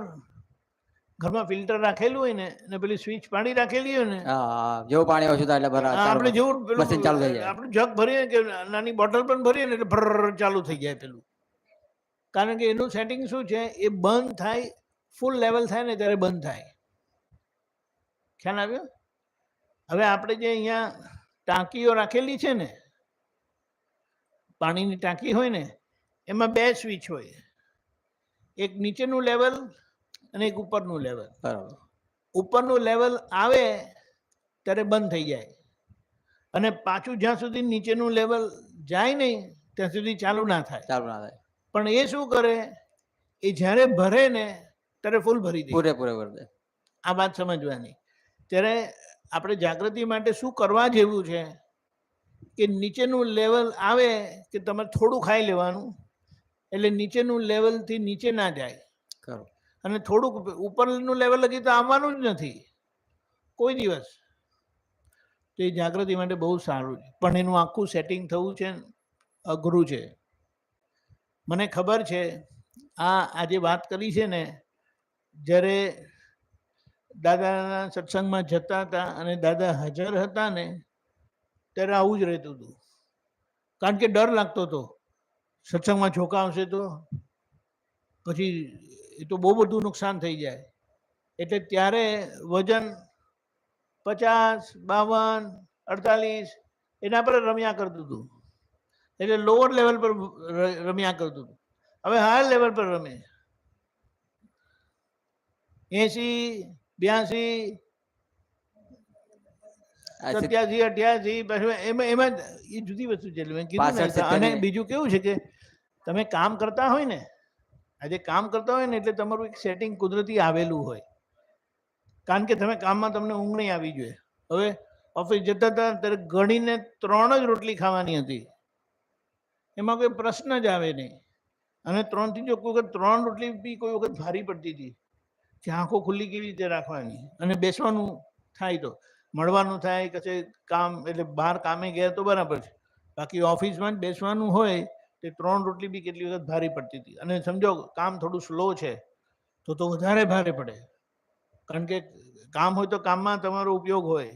Speaker 4: ઘરમાં ફિલ્ટર રાખેલું હોય ને, અને પેલી સ્વિચ પાડી રાખેલી હોય ને,
Speaker 6: જેવું પાણી ઓછું થાય એટલે ભરા
Speaker 4: આપણે જેવું
Speaker 6: મશીન ચાલુ થઈ જાય.
Speaker 4: આપણે જગ ભરીએ કે નાની બોટલ પણ ભરીએ ને એટલે ભર ચાલુ થઈ જાય પેલું. કારણ કે એનું સેટિંગ શું છે? એ બંધ થાય, ફૂલ લેવલ થાય ને ત્યારે બંધ થાય. ખ્યાલ આવ્યો? હવે આપણે જે અહીંયા ટાંકીઓ રાખેલી છે ને, પાણીની ટાંકી હોય ને, એમાં 2 સ્વિચ હોય. એક નીચેનું લેવલ અને એક ઉપરનું લેવલ.
Speaker 6: બરાબર.
Speaker 4: ઉપરનું લેવલ આવે ત્યારે બંધ થઈ જાય, અને પાછું જ્યાં સુધી નીચેનું લેવલ જાય નહીં ત્યાં સુધી ચાલુ ના થાય. પણ એ શું કરે? એ જ્યારે ભરે ને ત્યારે ફૂલ ભરી દે.
Speaker 6: પૂરેપૂરે ભરી દે.
Speaker 4: આ વાત સમજવાની. ત્યારે આપણે જાગૃતિ માટે શું કરવા જેવું છે કે નીચેનું લેવલ આવે કે તમારે થોડું ખાઈ લેવાનું, એટલે નીચેનું લેવલથી નીચે ના જાય. અને થોડુંક ઉપરનું લેવલ લગી તો આવવાનું જ નથી કોઈ દિવસ. તો એ જાગૃતિ માટે બહુ સારું છે. પણ એનું આખું સેટિંગ થવું છે અઘરું છે. મને ખબર છે આજે વાત કરી છે ને, જ્યારે દાદાના સત્સંગમાં જતા હતા અને દાદા હાજર હતા ને, ત્યારે આવું જ રહેતું હતું. કારણ કે ડર લાગતો હતો સત્સંગમાં ઝોકા આવશે તો પછી એ તો બહુ બધું નુકસાન થઈ જાય. એટલે ત્યારે વજન 50, 52, 48 એના પર રમ્યા કરતું હતું. એટલે લોઅર લેવલ પર રમ્યા કરતું હતું. હવે હાયર લેવલ પર રમે. 80, 82, 87, 88 એમાં એ જુદી વસ્તુ છે. અને બીજું કેવું છે કે તમે કામ કરતા હોય ને, આજે કામ કરતા હોય ને એટલે તમારું એક સેટિંગ કુદરતી આવેલું હોય. કારણ કે તમે કામમાં તમને ઊંઘ નહીં આવી જોઈએ. હવે ઓફિસ જતા હતા ત્યારે ગણીને 3 જ રોટલી ખાવાની હતી, એમાં કોઈ પ્રશ્ન જ આવે નહીં. અને 3 થી જો કોઈ વખત 3 રોટલી બી કોઈ વખત ભારી પડતી હતી કે આંખો ખુલ્લી કેવી રીતે રાખવાની, અને બેસવાનું થાય તો મળવાનું થાય કશે કામ, એટલે બહાર કામે ગયા તો બરાબર છે, બાકી ઓફિસમાં જ બેસવાનું હોય તે 3 રોટલી બી કેટલી વખત ભારી પડતી હતી. અને સમજો કામ થોડું સ્લો છે તો વધારે ભારે પડે. કારણ કે કામ હોય તો કામમાં તમારો ઉપયોગ હોય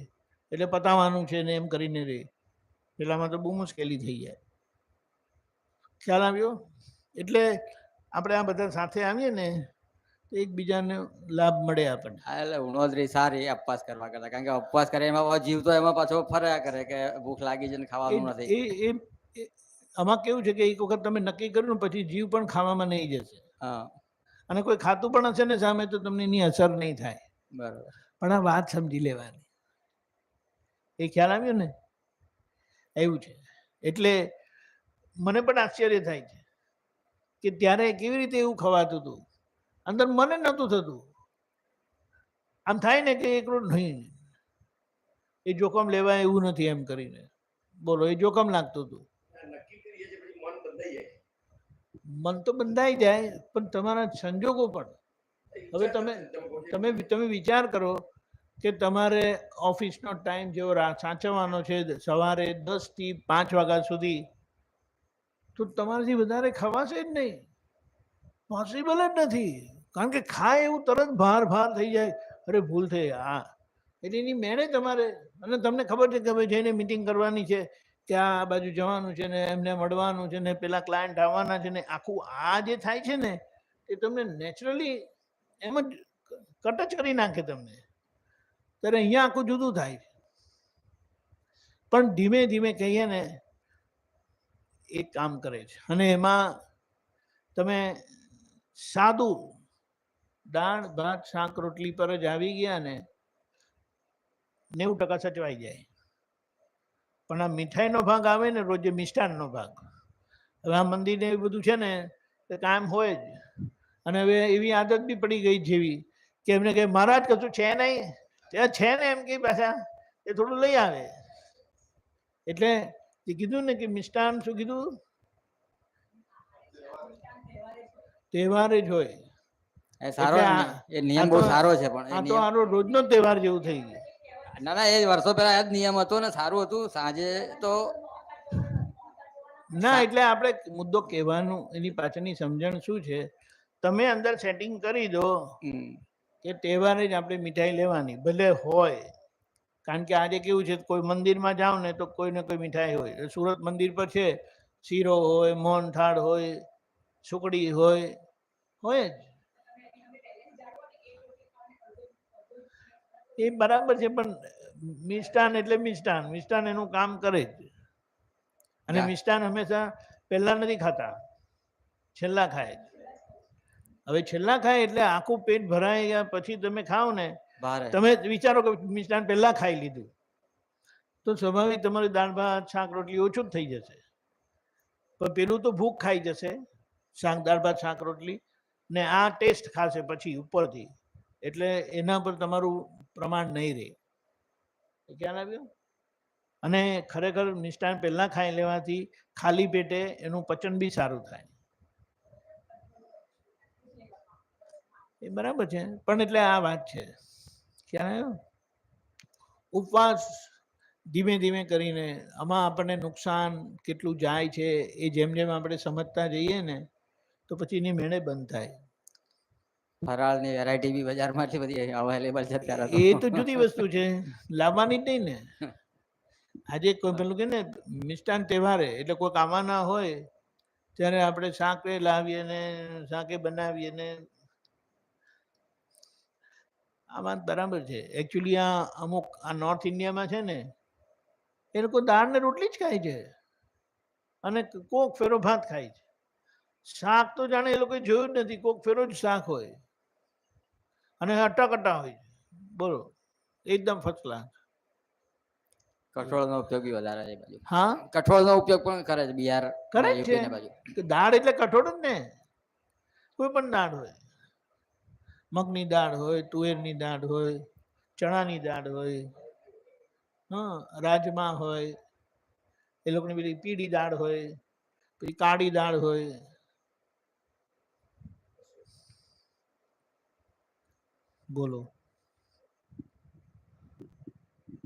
Speaker 4: એટલે પતાવવાનું છે ને એમ કરીને રહે. પેલામાં તો બહુ મુશ્કેલી થઈ જાય. ખ્યાલ આવ્યો? એટલે આપણે આ બધા સાથે આવીએ ને તો એકબીજાને લાભ મળે આપણને.
Speaker 6: હા, એટલે ઉણોદરી સારી ઉપવાસ કરવા કરતા, કારણ કે ઉપવાસ કરે એમાં પાછો જીવ તો એમાં પાછો ફર્યા કરે કે ભૂખ લાગી છે ને ખાવાનું નથી.
Speaker 4: આમાં કેવું છે કે એક વખત તમે નક્કી કર્યું ને પછી જીવ પણ ખાવામાં નહીં જશે.
Speaker 6: હા,
Speaker 4: અને કોઈ ખાતું પણ હશે ને સામે તો તમને એની અસર નહીં થાય.
Speaker 6: બરોબર.
Speaker 4: પણ આ વાત સમજી લેવાની. એ ખ્યાલ આવ્યો ને? એવું છે. એટલે મને પણ આશ્ચર્ય થાય છે કે ત્યારે કેવી રીતે એવું ખવાતું હતું. અંદર મને નહોતું થતું. આમ થાય ને કે એકલો નહીં, એ જોખમ લેવાય એવું નથી એમ કરીને. બોલો, એ જોખમ લાગતું હતું. મન તો બંધાઈ જાય, પણ તમારા સંજોગો પણ. હવે તમે વિચાર કરો કે તમારે ઓફિસનો ટાઈમ જેવો સાચવવાનો છે સવારે 10 થી 5 વાગ્યા સુધી, તો તમારાથી વધારે ખવાશે જ નહીં. પોસિબલ જ નથી. કારણ કે ખાય એવું તરત ભાર થઈ જાય. અરે ભૂલ થઈ હા, એટલે એની મેળે તમારે. અને તમને ખબર છે કે હવે જઈને મિટિંગ કરવાની છે, ત્યાં આ બાજુ જવાનું છે ને એમને મળવાનું છે ને પેલા ક્લાયન્ટ આવવાના છે ને આખું આ જે થાય છે ને એ તમને નેચરલી એમ જ કટ જ કરી નાખે તમને. ત્યારે અહીંયા આખું જુદું થાય છે. પણ ધીમે ધીમે કહીએ ને એ કામ કરે છે. અને એમાં તમે સાદું દાળ ભાત શાક રોટલી પર જ આવી ગયા ને 90% સચવાઈ જાય. પણ આ મીઠાઈનો ભાગ આવે ને રોજે મિષ્ટાનનો ભાગ, હવે આ મંદિરને એવું બધું છે ને તે કાયમ હોય જ. અને હવે એવી આદત બી પડી ગઈ જેવી કે એમને કહે મહારાજ કશું છે નહીં, ત્યાં છે ને એમ કે પાછા એ થોડું લઈ આવે. એટલે એ કીધું ને કે મિષ્ટાન શું કીધું? તહેવાર જ હોય.
Speaker 6: એ સારો
Speaker 4: એટલે
Speaker 6: એ નિયમ બહુ સારો છે, પણ
Speaker 4: આ તો આનો રોજનો તહેવાર જેવું થઈ ગયું.
Speaker 6: ના, એ વર્ષો પહેલા એ જ નિયમ હતો ને, સારું હતું. સાંજે તો
Speaker 4: ના, એટલે આપણે મુદ્દો કહેવાનું એની પાછળની સમજણ શું છે, તમે અંદર સેટિંગ કરી દો કે તહેવારે જ આપણે મીઠાઈ લેવાની ભલે હોય. કારણ કે આજે કેવું છે, કોઈ મંદિરમાં જાઓ ને તો કોઈ ને કોઈ મીઠાઈ હોય. સુરત મંદિર પર છે, શીરો હોય, મોહનથાળ હોય, સુકડી હોય જ. એ બરાબર છે, પણ મિષ્ટાન એટલે મિષ્ટાન. મિષ્ટાન એનું કામ કરે જ. અને મિષ્ટાન હંમેશા પહેલા નથી ખાતા, છેલ્લા ખાય. હવે છેલ્લા ખાય એટલે આખું પેટ ભરાઈ ગયા પછી તમે ખાઓ ને, તમે વિચારો કે મિષ્ટાન પહેલા ખાઈ લીધું તો સ્વાભાવિક તમારી દાળ ભાત શાક રોટલી ઓછું જ થઈ જશે. પણ પેલું તો ભૂખ ખાઈ જશે, દાળ ભાત શાક રોટલી, ને આ ટેસ્ટ ખાશે પછી ઉપરથી. એટલે એના પર તમારું પ્રમાણ નહીં રહે. ખ્યાલ આવ્યો? અને ખરેખર મિષ્ટાન પહેલા ખાઈ લેવાથી ખાલી પેટે એનું પચન બી સારું થાય. એ બરાબર છે. પણ એટલે આ વાત છે, ખ્યાલ આવ્યો? ઉપવાસ ધીમે ધીમે કરીને આમાં આપણને નુકસાન કેટલું જાય છે એ જેમ જેમ આપણે સમજતા જઈએ ને તો પછી એની મેળે બંધ થાય.
Speaker 6: ફરાળની વેરાયટી બી બજારમાંથી બધી અવેલેબલ છે અત્યારે.
Speaker 4: એ તો જુદી વસ્તુ છે, લાવવાની જ નહીં ને. આજે કોઈ પેલું કે ને મિષ્ટાન તહેવારે એટલે કોઈક આવવાના હોય ત્યારે આપણે શાકે લાવીએ ને શાકે બનાવીએ ને. આ વાત બરાબર છે. એકચ્યુઅલી આ અમુક આ નોર્થ ઇન્ડિયામાં છે ને એ લોકો દાળ ને રોટલી જ ખાય છે અને કોક ફેરો ભાત ખાય છે. શાક તો જાણે એ લોકો જોયું જ નથી, કોક ફેરો જ શાક હોય અને અટાકટા હોય. બોલો, એકદમ ફર્સ્ટ ક્લાસ.
Speaker 6: કઠોળનો ઉપયોગ બી વધારે છે બાજુ.
Speaker 4: હા,
Speaker 6: કઠોળનો ઉપયોગ પણ કરે છે બિહાર
Speaker 4: કરે જ છે.
Speaker 6: બાજુ.
Speaker 4: દાળ એટલે કઠોળ જ ને, કોઈ પણ દાળ હોય. મગની દાળ હોય, તુવેરની દાળ હોય, ચણાની દાળ હોય, હા, રાજમા હોય, એ લોકોની પેલી પીળી દાળ હોય, પછી કાળી દાળ હોય. બોલો.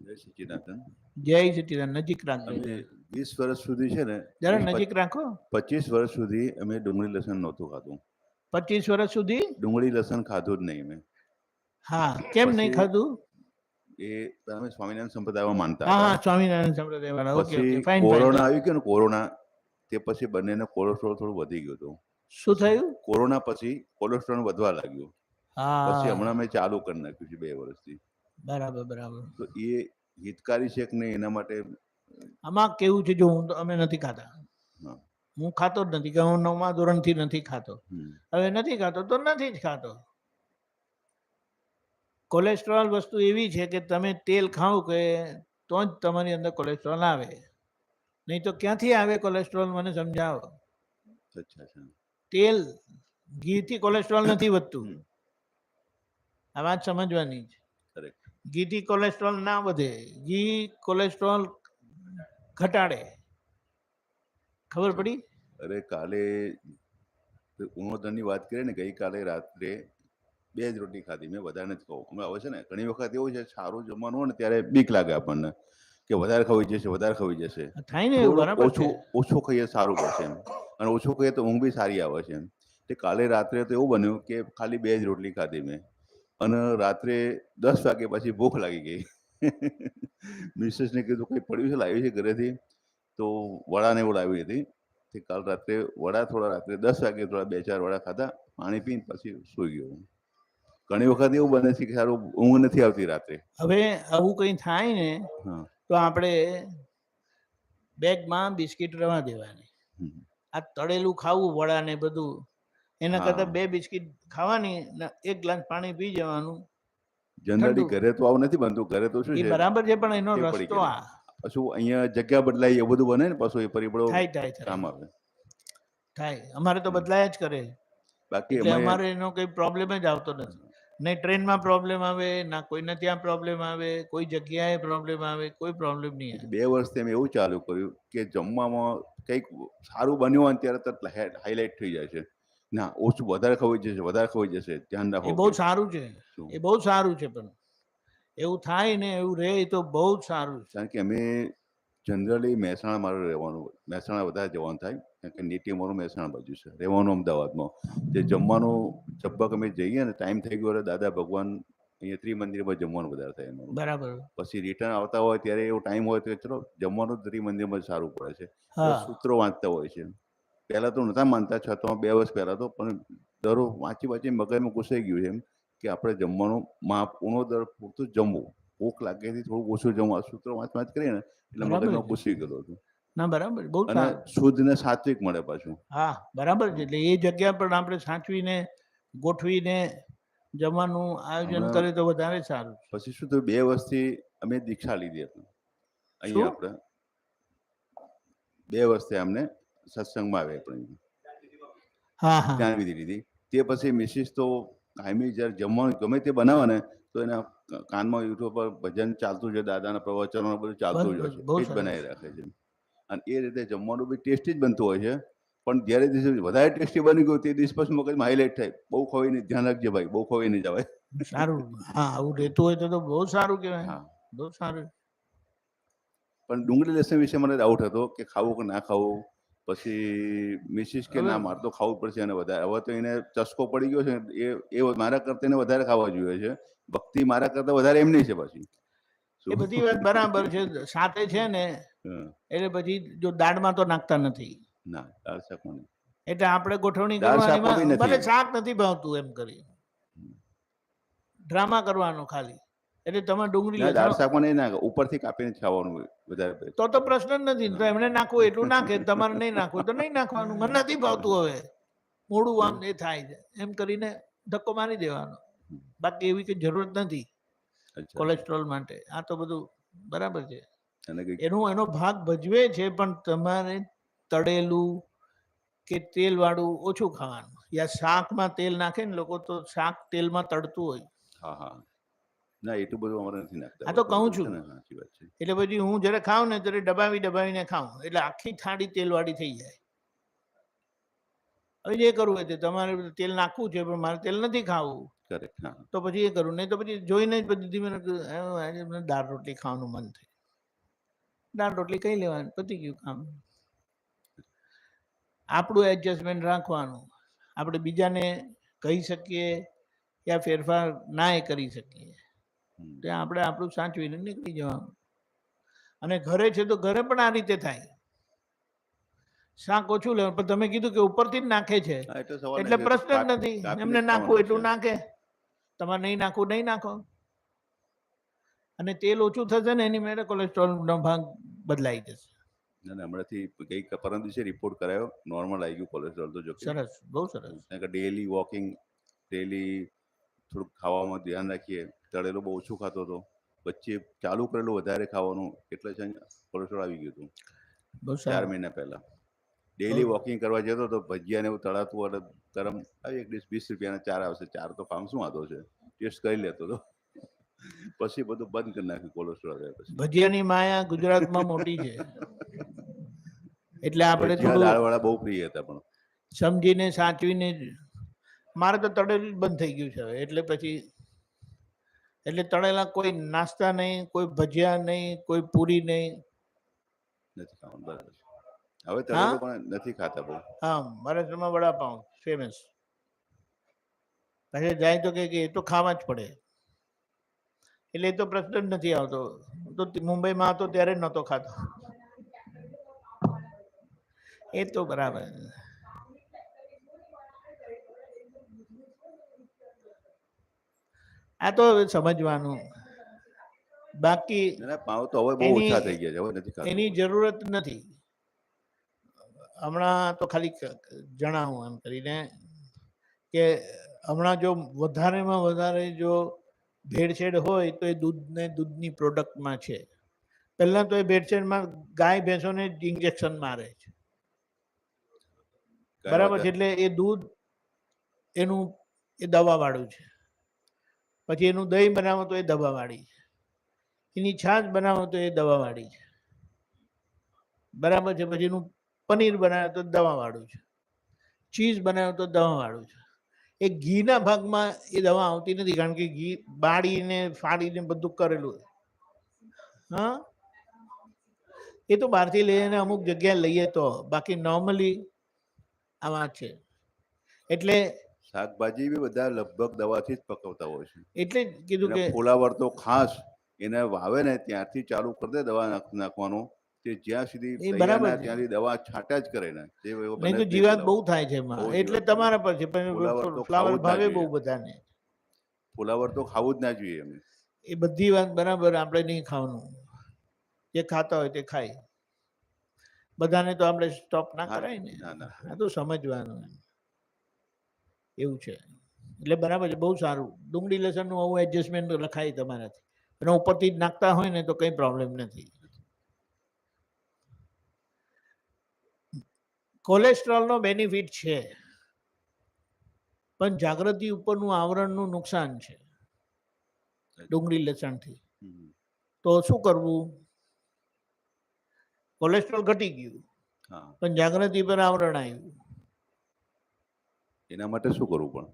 Speaker 7: જય સચ્ચિદાનંદ.
Speaker 4: જય સચ્ચિદાનંદ. નજીક રાખજો.
Speaker 7: અમે 20 વર્ષ સુધી છે ને,
Speaker 4: જરા નજીક રાખો.
Speaker 7: 25 વર્ષ સુધી અમે ડુંગળી લસણ નહોતું ખાધું.
Speaker 4: 25 વર્ષ સુધી
Speaker 7: ડુંગળી લસણ ખાધું જ નહીં મેં.
Speaker 4: હા, કેમ નહીં ખાધું?
Speaker 7: એ તમે સ્વામિનારાયણ સંપ્રદાયમાં માનતા
Speaker 4: હા
Speaker 7: હતા.
Speaker 4: હા સ્વામિનારાયણ સંપ્રદાય વાળા. ઓકે
Speaker 7: પછી
Speaker 4: ઓકે ફાઇન
Speaker 7: કોરોના
Speaker 4: ફાઇન.
Speaker 7: આવી ગયો ને, કોરોના તે પછી બંનેનો કોલેસ્ટ્રોલ થોડું વધી ગયું હતું.
Speaker 4: શું થયું?
Speaker 7: કોરોના પછી કોલેસ્ટ્રોલ વધવા લાગ્યું. પછી
Speaker 4: હા
Speaker 7: હમણાં મેં ચાલુ કરી નાખ્યું છે 2 વર્ષથી.
Speaker 4: બરાબર બરાબર.
Speaker 7: તો એ હિતકારી છે કે નહીં એના માટે
Speaker 4: આમાં કેવું છે, જો અમે નથી ખાતા,
Speaker 7: હા.
Speaker 4: હું ખાતો જ નથી, કે હું 9મા ધોરણથી નથી ખાતો.
Speaker 7: હમ.
Speaker 4: હવે નથી ખાતો તો નથી જ ખાતો. કોલેસ્ટ્રોલ વસ્તુ એવી છે કે તમે તેલ ખાઓ કે તો જ તમારી અંદર કોલેસ્ટ્રોલ આવે, નહીં તો ક્યાંથી આવે કોલેસ્ટ્રોલ મને સમજાવો.
Speaker 7: અચ્છા અચ્છા.
Speaker 4: તેલ, ઘીથી કોલેસ્ટ્રોલ નથી વધતું.
Speaker 7: હમ.
Speaker 4: આ વાત સમજવાની છે.
Speaker 7: કરેક્ટ.
Speaker 4: ઘીથી કોલેસ્ટ્રોલ ના વધે, ઘી કોલેસ્ટ્રોલ ઘટાડે. ખબર પડી?
Speaker 7: અરે કાલે ઉણોદરની વાત કરીએ ને, ગઈકાલે રાત્રે 2 જ રોટલી ખાધી, મેં વધારે નથી ખાવું. અમે હવે છે ને ઘણી વખત એવું છે સારું જમવાનું હોય ને ત્યારે બીક લાગે આપણને કે વધારે ખવાઈ જશે, વધારે ખવાઈ જશે.
Speaker 4: થાય ને એવું,
Speaker 7: થોડું
Speaker 4: બરાબર છે.
Speaker 7: ઓછું ખાઈએ સારું પડશે એમ, અને ઓછું ખાઈએ તો ઊંઘ બી સારી આવે છે એમ. તે કાલે રાત્રે તો એવું બન્યું કે ખાલી 2 જ રોટલી ખાધી મેં, અને રાત્રે 10 વાગે પછી ભૂખ લાગી ગઈ. મિસેસને કીધું કંઈ પડ્યું છે, લાવી છે ઘરેથી, તો વડાને એવું લાવી હતી. તે કાલ રાત્રે વડા થોડા રાત્રે 10 વાગે થોડા 2-4 વડા ખાધા, પાણી પીને પછી સૂઈ ગયો. ઘણી વખત એવું બને છે કે સારું ઊંઘ નથી આવતી રાત્રે.
Speaker 4: હવે આવું કંઈ થાય ને
Speaker 7: હા.
Speaker 4: તો આપણે બેગમાં બિસ્કિટ રવા દેવાની.
Speaker 7: હમ.
Speaker 4: આ તળેલું ખાવું વડા ને બધું, એના
Speaker 7: હા.
Speaker 4: કરતાં 2 બિસ્કિટ ખાવાની ને 1 ગ્લાસ પાણી પી જવાનું.
Speaker 7: જનરલી
Speaker 4: ઠંડુ.
Speaker 7: ઘરે તો આવું નથી બનતું. ઘરે તો શું
Speaker 4: એ
Speaker 7: છે,
Speaker 4: બરાબર છે, પણ એનો
Speaker 7: ટેવ પડી
Speaker 4: રસ્તો
Speaker 7: ગયેલી.
Speaker 4: આ
Speaker 7: પાછું અહીંયા જગ્યા બદલાય એવું બધું બને ને, પાછું એ પરિબળો
Speaker 4: થાય થાય થાય
Speaker 7: કામ આવે.
Speaker 4: થાય. અમારે તો બદલાયા જ કરે,
Speaker 7: બાકી
Speaker 4: એટલે
Speaker 7: અમે
Speaker 4: અમારે એનો કંઈ પ્રોબ્લેમ જ આવતો નથી. નહીં ટ્રેનમાં પ્રોબ્લેમ આવે, ના કોઈને ત્યાં પ્રોબ્લેમ આવે, કોઈ જગ્યાએ પ્રોબ્લેમ આવે, કોઈ પ્રોબ્લેમ નહીં આવે.
Speaker 7: 2 વર્ષથી અમે એવું ચાલુ કર્યું કે જમવામાં કંઈક સારું બન્યું હોય ને ત્યારે તરત હાઇલાઇટ થઈ જાય છે. ના ઓછું, વધારે ખવાઈ જશે, વધારે ખવાઈ જશે, ધ્યાન
Speaker 4: એ
Speaker 7: રાખો.
Speaker 4: બહુ સારું છે,
Speaker 7: શું?
Speaker 4: એ બહુ સારું છે. પણ એવું થાય ને એવું રહે તો બહુ જ સારું છે.
Speaker 7: કારણ કે અમે જનરલી મહેસાણા મારું રહેવાનું, મહેસાણા વધારે જવાનું થાય, કારણ કે નેટિવ મારું મહેસાણા બાજુ છે, રહેવાનું અમદાવાદમાં. તે જમવાનું લગભગ અમે જઈએ ને ટાઈમ થઈ ગયો એટલે દાદા ભગવાન અહીંયા ત્રિમંદિરમાં જમવાનું વધારે થાય અમારું.
Speaker 4: બરાબર.
Speaker 7: પછી રિટર્ન આવતા હોય ત્યારે એવો ટાઈમ હોય તો ચલો જમવાનું ત્રિમંદિરમાં જ સારું પડે છે.
Speaker 4: હા.
Speaker 7: સૂત્રો વાંચતા હોય છે. પહેલાં તો નહોતા માનતા, છતાં 2 વર્ષ પહેલાં તો, પણ દરરોજ વાંચી મગજમાં ઘૂસાઈ ગયું છે એમ કે આપણે જમવાનું માપ દર પૂરતું જમવું. ભૂખ લાગેથી થોડું ઓછું જમવું. આ સૂત્રો વાંચ કરીએ ને એટલે
Speaker 4: બરાબર
Speaker 7: મગજમાં
Speaker 4: છે.
Speaker 7: ઘૂસી ગયેલું હતું.
Speaker 4: ના બરાબર, બહુ
Speaker 7: અને
Speaker 4: સારું.
Speaker 7: શુદ્ધ ને સાત્વિક મળે પાછું.
Speaker 4: હા બરાબર છે. એટલે એ જગ્યા પર આપણે સાચવીને ગોઠવીને જમવાનું આયોજન
Speaker 7: હમણાં
Speaker 4: કરે તો વધારે સારું છે.
Speaker 7: પછી શું થયું, 2 વર્ષથી અમે દીક્ષા લીધી હતી અહીંયા.
Speaker 4: શું?
Speaker 7: આપણે 2 વર્ષથી અમને સત્સંગમાં આવે આપણે
Speaker 4: હા હા
Speaker 7: ત્યાં વિધિ લીધી. તે પછી મિસિસ તો કાયમી જ્યારે જમવાનું ગમે તે બનાવે ને તો એના કાનમાં યુટ્યુબ પર ભજન ચાલતું છે, દાદાના પ્રવચનો બધું ચાલતું જ હોય છે,
Speaker 4: બહુ
Speaker 7: એ જ
Speaker 4: સરસ.
Speaker 7: બનાવી રાખે છે. અને એ રીતે જમવાનું બી ટેસ્ટી જ બનતું હોય છે. પણ જ્યારે દિવસે વધારે ટેસ્ટી બની ગયું તે દિવસ પછી મગજમાં હાઇલાઇટ થાય, બહુ ખવાઈ નહીં, ધ્યાન રાખજે ભાઈ, બહુ ખવાઈ નહીં જવાય.
Speaker 4: સારું. હા આવું રહેતું હોય તો બહુ સારું કહેવાય.
Speaker 7: હા.
Speaker 4: બહુ સારું.
Speaker 7: પણ ડુંગળી લસણ વિશે મને ડાઉટ હતો કે ખાવું કે ના ખાવું. પછી મિસિસ કે ના મારે તો ખાવું પડશે એને વધારે. હવે તો એને ચસ્કો પડી ગયો છે, એ મારા કરતાં એને વધારે ખાવા જોઈએ છે. ભક્તિ મારા કરતાં વધારે એમની છે પાછી.
Speaker 4: એ બધી વાત બરાબર છે. સાથે છે ને
Speaker 7: હા.
Speaker 4: એટલે પછી જો દાળમાં તો નાખતા નથી,
Speaker 7: ના દાળ શાક મને
Speaker 4: એટલે આપણે ગોઠવણી
Speaker 7: દાળ
Speaker 4: કરવાની,
Speaker 7: શાકમાં બી
Speaker 4: એમાં
Speaker 7: નથી
Speaker 4: ભલે
Speaker 7: એમ.
Speaker 4: શાક નથી ભાવતું એમ કરી ડ્રામા કરવાનો ખાલી. એટલે તમે ડુંગળી
Speaker 7: ના દાળ
Speaker 4: લસણ
Speaker 7: શાકમાં નહીં નાખે, ઉપરથી કાપીને જ ખાવાનું હોય વધારે.
Speaker 4: તો પ્રશ્ન જ નથી. તો એમને નાખવું એટલું નાખે, તમારે નહીં નાખવું તો નહીં નાખવાનું. મને નથી ભાવતું, હવે મોડું આમ એ થાય છે એમ કરીને ધક્કો મારી દેવાનો. બાકી એવી કઈ જરૂરત નથી
Speaker 7: અચ્છા.
Speaker 4: કોલેસ્ટ્રોલ માટે. આ તો બધું બરાબર છે,
Speaker 7: અને કંઈક
Speaker 4: એનો ભાગ ભજવે છે. પણ તમારે તળેલું કે તેલ વાળું ઓછું ખાવાનું. યા શાકમાં તેલ નાખે ને લોકો, તો શાક તેલમાં તળતું હોય.
Speaker 7: હા હા. ના એટલું બધું અમારે નથી નાખતા.
Speaker 4: આ તો કહું છું.
Speaker 7: છે ને, સાચી વાત છે.
Speaker 4: એટલે પછી હું જ્યારે ખાઉં ને ત્યારે દબાવીને ખાઉં, એટલે આખી થાળી તેલવાળી થઈ જાય. હવે જે કરવું હોય તે તમારે તેલ નાખવું છે, પણ મારે તેલ નથી ખાવું,
Speaker 7: કરેક્ટ. હા.
Speaker 4: તો પછી એ કરું. નહીં તો પછી જોઈને જ પછી ધીમે આજે મને દાળ રોટલી ખાવાનું મન થાય, દાળ રોટલી ખાઈ લેવાની, પતી ગયું કામ. આપણું એડજસ્ટમેન્ટ રાખવાનું. આપણે બીજાને કહી શકીએ યા ફેરફાર ના એ કરી શકીએ. ત્યાં આપણે આપણું સાચવીને નીકળી જવાનું. અને ઘરે છે તો ઘરે પણ આ રીતે થાય, શાક ઓછું લેવાનું. પણ તમે કીધું કે ઉપરથી જ નાખે છે
Speaker 7: હા, એટલે સવાલ
Speaker 4: એટલે
Speaker 7: નથી.
Speaker 4: પ્રશ્ન જ નથી.
Speaker 7: કાપીને
Speaker 4: એમને
Speaker 7: જ
Speaker 4: નાખવું
Speaker 7: ખાવાનું
Speaker 4: એટલું
Speaker 7: છે.
Speaker 4: નાખે, તમારે નહીં નાખવું નહીં નાખો. અને તેલ ઓછું થશે ને એની મેળે કોલેસ્ટ્રોલનો ભાગ બદલાઈ જશે.
Speaker 7: ના ના, હમણાંથી પરમ દિવસે રિપોર્ટ કરાયો, નોર્મલ આવી ગયું કોલેસ્ટ્રોલ તો. જો કે
Speaker 4: સરસ, બહુ સરસ.
Speaker 7: કારણ કે ડેલી વોકિંગ, ડેલી થોડુંક ખાવામાં ધ્યાન રાખીએ. તળેલું બહુ ઓછું ખાતો હતો, વચ્ચે ચાલુ કરેલું વધારે ખાવાનું, એટલે છે કોલેસ્ટ્રોલ આવી ગયું હતું
Speaker 4: બહુ
Speaker 7: 4
Speaker 4: સારું.
Speaker 7: મહિના પહેલા. ડેલી વોકિંગ કરવા જતો તો ભજીયા ને એવું તળાતું અને ગરમ આવી એક ડીશ 20 રૂપિયાના 4 આવશે. 4 તો ખાવાનું શું વાંધો છે, ટેસ્ટ કરી લેતો હતો. પછી બધું બંધ કરી નાખ્યું કોલેસ્ટ્રોલ આવ્યા પછી.
Speaker 4: ભજીયાની માયા ગુજરાતમાં મોટી છે, એટલે આપણે
Speaker 7: ભજીયા
Speaker 4: થોડું
Speaker 7: દાળવાળા બહુ પ્રિય હતા. પણ
Speaker 4: સમજીને સાચવીને મારે તો તળેલું જ બંધ થઈ ગયું છે હવે. એટલે પછી એટલે તળેલા કોઈ નાસ્તા નહીં, કોઈ ભજીયા નહીં, કોઈ પૂરી નહીં.
Speaker 7: નથી ખાવાનું, બરાબર છે. હવે
Speaker 4: હા
Speaker 7: તળેલું પણ નથી ખાતા બહુ.
Speaker 4: હા, મહારાષ્ટ્રમાં વડાપાઉં ફેમસ. પછી જાય તો કે એ તો ખાવા જ પડે, એટલે એ તો પ્રશ્ન જ નથી આવતો. હું તો મુંબઈમાં હતો ત્યારે નહોતો ખાતો. એ તો બરાબર. આ તો હવે સમજવાનું. બાકી
Speaker 7: ના ના, પાવ તો હવે બહુ ઓછા થઈ ગયા છે, હવે નથી ખાતો.
Speaker 4: એની જરૂરત નથી. હમણાં તો ખાલી જણાવું એમ કરીને કે હમણાં જો વધારેમાં વધારે જો ભેળસેળ હોય તો એ દૂધ ને દૂધની પ્રોડક્ટમાં છે. પહેલા તો એ ભેળસેળમાં ગાય ભેંસોને ઇન્જેક્શન મારે છે, બરાબર છે. એટલે એ દૂધ એનું એ દવા વાળું છે. પછી એનું દહીં બનાવો તો એ દવા વાળી છે, એની છાશ બનાવો તો એ દવા વાળી છે, બરાબર છે. પછી એનું પનીર બનાવે તો દવા વાળું છે, ચીઝ બનાવે તો દવા વાળું છે. એ ઘીના ભાગમાં એ દવા આવતી નથી, કારણ કે ઘી બાળીને ફાડીને બધું કરેલું. હા, એ તો બહારથી લઈને અમુક જગ્યાએ લઈએ તો, બાકી નોર્મલી આ વાત છે. એટલે
Speaker 7: શાકભાજી બી બધા લગભગ દવાથી જ પકવતા હોય છે.
Speaker 4: એટલે જ કીધું કે
Speaker 7: ફુલાવર તો ખાસ એને વાવે ને ત્યારથી ચાલુ કરી દે દવા નાખવાનું, તે જ્યાં સુધી
Speaker 4: એ
Speaker 7: તૈયાર
Speaker 4: બરાબર
Speaker 7: ના
Speaker 4: છે.
Speaker 7: ત્યાંથી દવા છાંટા જ કરે ને.
Speaker 4: નહીં તો જીવાત બહુ થાય છે એમાં, એટલે તમારા પર છે.
Speaker 7: ફુલાવર તો
Speaker 4: ફ્લાવર
Speaker 7: ખાવું જ ના
Speaker 4: ભાવે બહુ
Speaker 7: જોઈએ.
Speaker 4: બધાને.
Speaker 7: ફુલાવર તો ખાવું જ ના જોઈએ એમ.
Speaker 4: એ બધી વાત બરાબર, આપણે નહીં ખાવાનું. જે ખાતા હોય તે ખાય, બધાને તો આપણે સ્ટોપ ના
Speaker 7: હા,
Speaker 4: કરાય ને.
Speaker 7: ના ના.
Speaker 4: આ તો સમજવાનું એવું છે. એટલે બરાબર છે, બહુ સારું. ડુંગળી લસણનું આવું એડજસ્ટમેન્ટ રખાય તમારાથી, અને ઉપરથી જ નાખતા હોય ને તો કંઈ પ્રોબ્લેમ નથી. કોલેસ્ટ્રોલનો બેનિફિટ છે, પણ જાગૃતિ ઉપરનું આવરણનું નુકસાન છે ડુંગળી લસણથી. તો શું કરવું? કોલેસ્ટ્રોલ ઘટી ગયું,
Speaker 7: હા,
Speaker 4: પણ જાગૃતિ પર આવરણ આવ્યું.
Speaker 7: એના માટે શું કરવું પણ?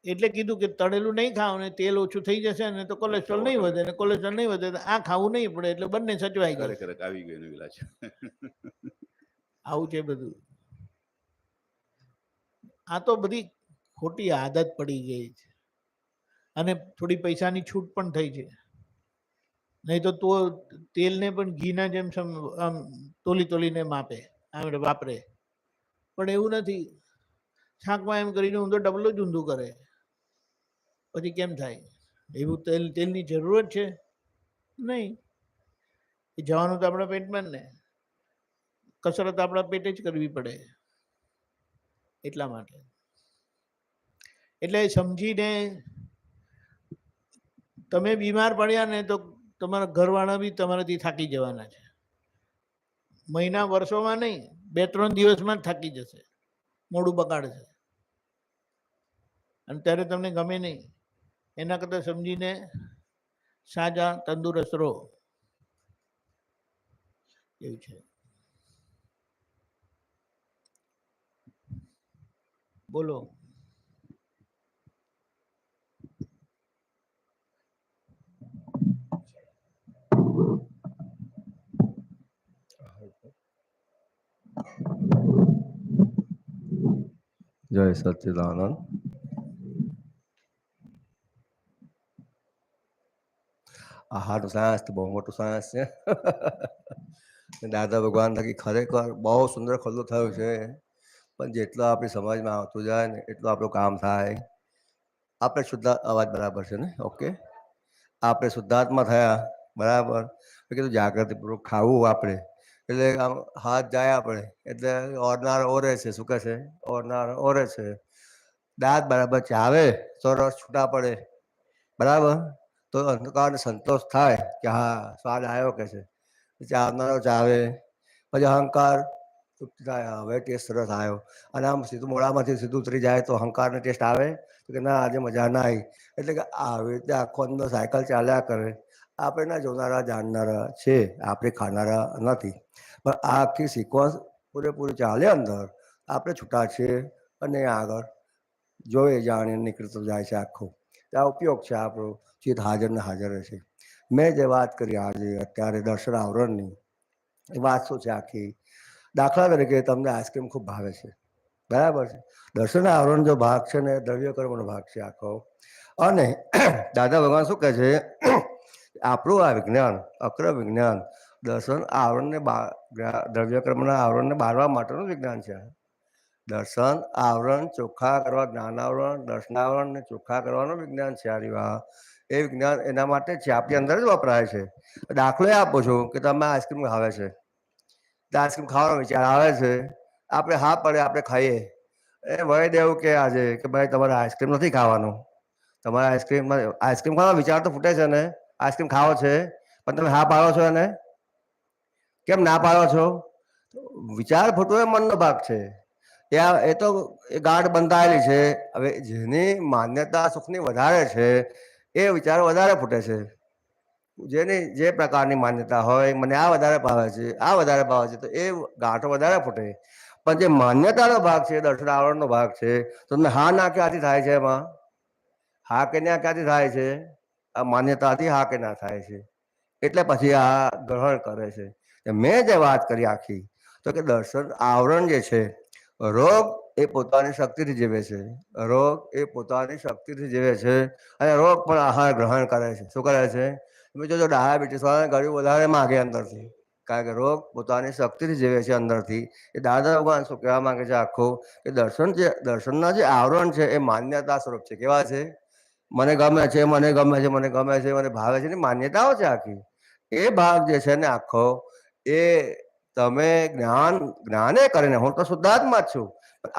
Speaker 4: એટલે કીધું કે તળેલું નહીં ખાવ ને તેલ ઓછું થઈ જશે ને તો કોલેસ્ટ્રોલ નહીં વધે, ને કોલેસ્ટ્રોલ નહીં વધે તો આ ખાવું નહીં પડે. એટલે બંને સચવાઈ જાય.
Speaker 7: ખરેખર આવી ગયો એનો ઈલાજ.
Speaker 4: આવું છે બધું. આ તો બધી ખોટી આદત પડી ગઈ છે, અને થોડી પૈસાની છૂટ પણ થઈ છે. નહીં તો તેલને પણ ઘીના જેમ આમ તોલીને માપે, આમ વાપરે. પણ એવું નથી. શાકમાં એમ કરીને ઊંધો ડબલો જ ઊંધું કરે, પછી કેમ થાય? એવું તેલની જરૂરત છે નહીં. એ જવાનું તો આપણા પેટમાં ને, કસરત આપણા પેટે જ કરવી પડે. એટલા માટે એટલે સમજીને, તમે બીમાર પડ્યા ને તો તમારા ઘરવાળા બી તમારાથી થાકી જવાના છે. મહિના વર્ષોમાં નહીં, 2-3 દિવસમાં જ થાકી જશે, મોઢું બગાડશે, અને ત્યારે તમને ગમે નહીં. એના કરતાં સમજીને સાજા તંદુરસ્ત રહો, એવું છે. બોલો.
Speaker 8: જય સચ્ચિદાનંદ. આહારનું સાયન્સ તો બહુ મોટું સાયન્સ છે. દાદા ભગવાન થકી ખરેખર બહુ સુંદર ખુલ્લું થયું છે. પણ જેટલું આપણી સમાજમાં આવતું જાય ને એટલું આપણું કામ થાય. આપણે શુદ્ધ અવાજ બરાબર છે ને? ઓકે, આપણે શુદ્ધાત્મા થયા બરાબર. કીધું જાગૃતિપૂર્વક ખાવું આપણે, એટલે આમ હાથ જાય આપણે એટલે ઓરનાર ઓરે છે. શું કહે છે? ઓરનાર ઓરે છે. દાંત બરાબર ચાવે તો રસ છૂટા પડે બરાબર, તો અંધકારને સંતોષ થાય કે હા સ્વાદ આવ્યો કે છે. ચાવનારો ચાવે, પછી અહંકાર થાય, હવે ટેસ્ટ સરસ આવ્યો. અને આમ સીધું મોડામાંથી સીધું ઉતરી જાય તો અહંકારનો ટેસ્ટ આવે કે ના આજે મજા ના આવી. એટલે કે આવી રીતે આખો અંદર સાયકલ ચાલ્યા કરે. આપણે ના જોનારા જાણનારા છે, આપણે ખાનારા નથી. પણ આ આખી સિક્વન્સ પૂરેપૂરી ચાલે અંદર, આપણે છૂટા છીએ અને આગળ જોઈએ જાણીને નીકળતો જાય છે આખું. આ ઉપયોગ છે આપણો, ચિત્ત હાજર ને હાજર છે. મેં જે વાત કરી આજે અત્યારે દર્શન આવરણની, એ વાત શું છે આખી? દાખલા તરીકે તમને આઈસ્ક્રીમ ખૂબ ભાવે છે બરાબર છે. દર્શન આવરણ જો ભાગ છે ને દ્રવ્ય કર્મનો ભાગ છે આખો. અને દાદા ભગવાન શું કહે છે? આપણું આ વિજ્ઞાન, અક્ર વિજ્ઞાન દર્શન આવરણને દ્રવ્ય કર્મના આવરણને બાળવા માટેનું વિજ્ઞાન છે. દર્શન આવરણ ચોખ્ખા કરવા, જ્ઞાનાવરણ દર્શનાવરણ ને ચોખ્ખા કરવાનું વિજ્ઞાન છે. આ એ વિજ્ઞાન એના માટે જ છે, આપણી અંદર જ વપરાય છે. દાખલો એ આપું છું કે તમે આઈસ્ક્રીમ ખાવે છે, તો આઈસ્ક્રીમ ખાવાનો વિચાર આવે છે, આપણે હા પડે આપણે ખાઈએ. એ વળી દેવું કે આજે કે ભાઈ તમારે આઈસ્ક્રીમ નથી ખાવાનું, તમારે આઈસ્ક્રીમ ખાવાનો વિચાર તો ફૂટે છે ને, આઈસ્ક્રીમ ખાવો છે પણ તમે હા પાડો છો એને કેમ ના પાડો છો? વિચાર ફૂટવો એ મનનો ભાગ છે. એ તો એ ગાંઠ બંધાયેલી છે. હવે જેની માન્યતા સુખની વધારે છે એ વિચાર વધારે ફૂટે છે. જેની જે પ્રકારની માન્યતા હોય, મને આ વધારે ભાવે છે, આ વધારે ભાવે છે, તો એ ગાંઠો વધારે ફૂટે. પણ જે માન્યતાનો ભાગ છે, દર્શન આવરણનો ભાગ છે, તો તમને હા ના ક્યાંથી થાય છે? એમાં હા કે ના ક્યાંથી થાય છે? આ માન્યતાથી હા કે ના થાય છે. એટલે પછી આ ગ્રહણ કરે છે. મેં જે વાત કરી આખી, તો કે દર્શન આવરણ જે છે, રોગ એ પોતાની શક્તિથી જીવે છે. રોગ એ પોતાની શક્તિથી જીવે છે અને રોગ પણ આહાર ગ્રહણ કરે છે. શું કરે છે? તમે જોજો ડાયાબિટીસ વાળાને ગળ્યું વધારે માગે અંદરથી, કારણ કે રોગ પોતાની શક્તિથી જીવે છે અંદરથી. એ દાદા ભગવાન શું કહેવા માંગે છે આખું, કે દર્શનના જે આવરણ છે એ માન્યતા સ્વરૂપ છે. કેવા છે? મને ગમે છે, મને ગમે છે, મને ગમે છે, મને ભાવે છે, માન્યતાઓ છે આખી. એ ભાગ જે છે ને આખો, એ તમે જ્ઞાને કરીને, હું તો શુદ્ધાત્મા જ છું,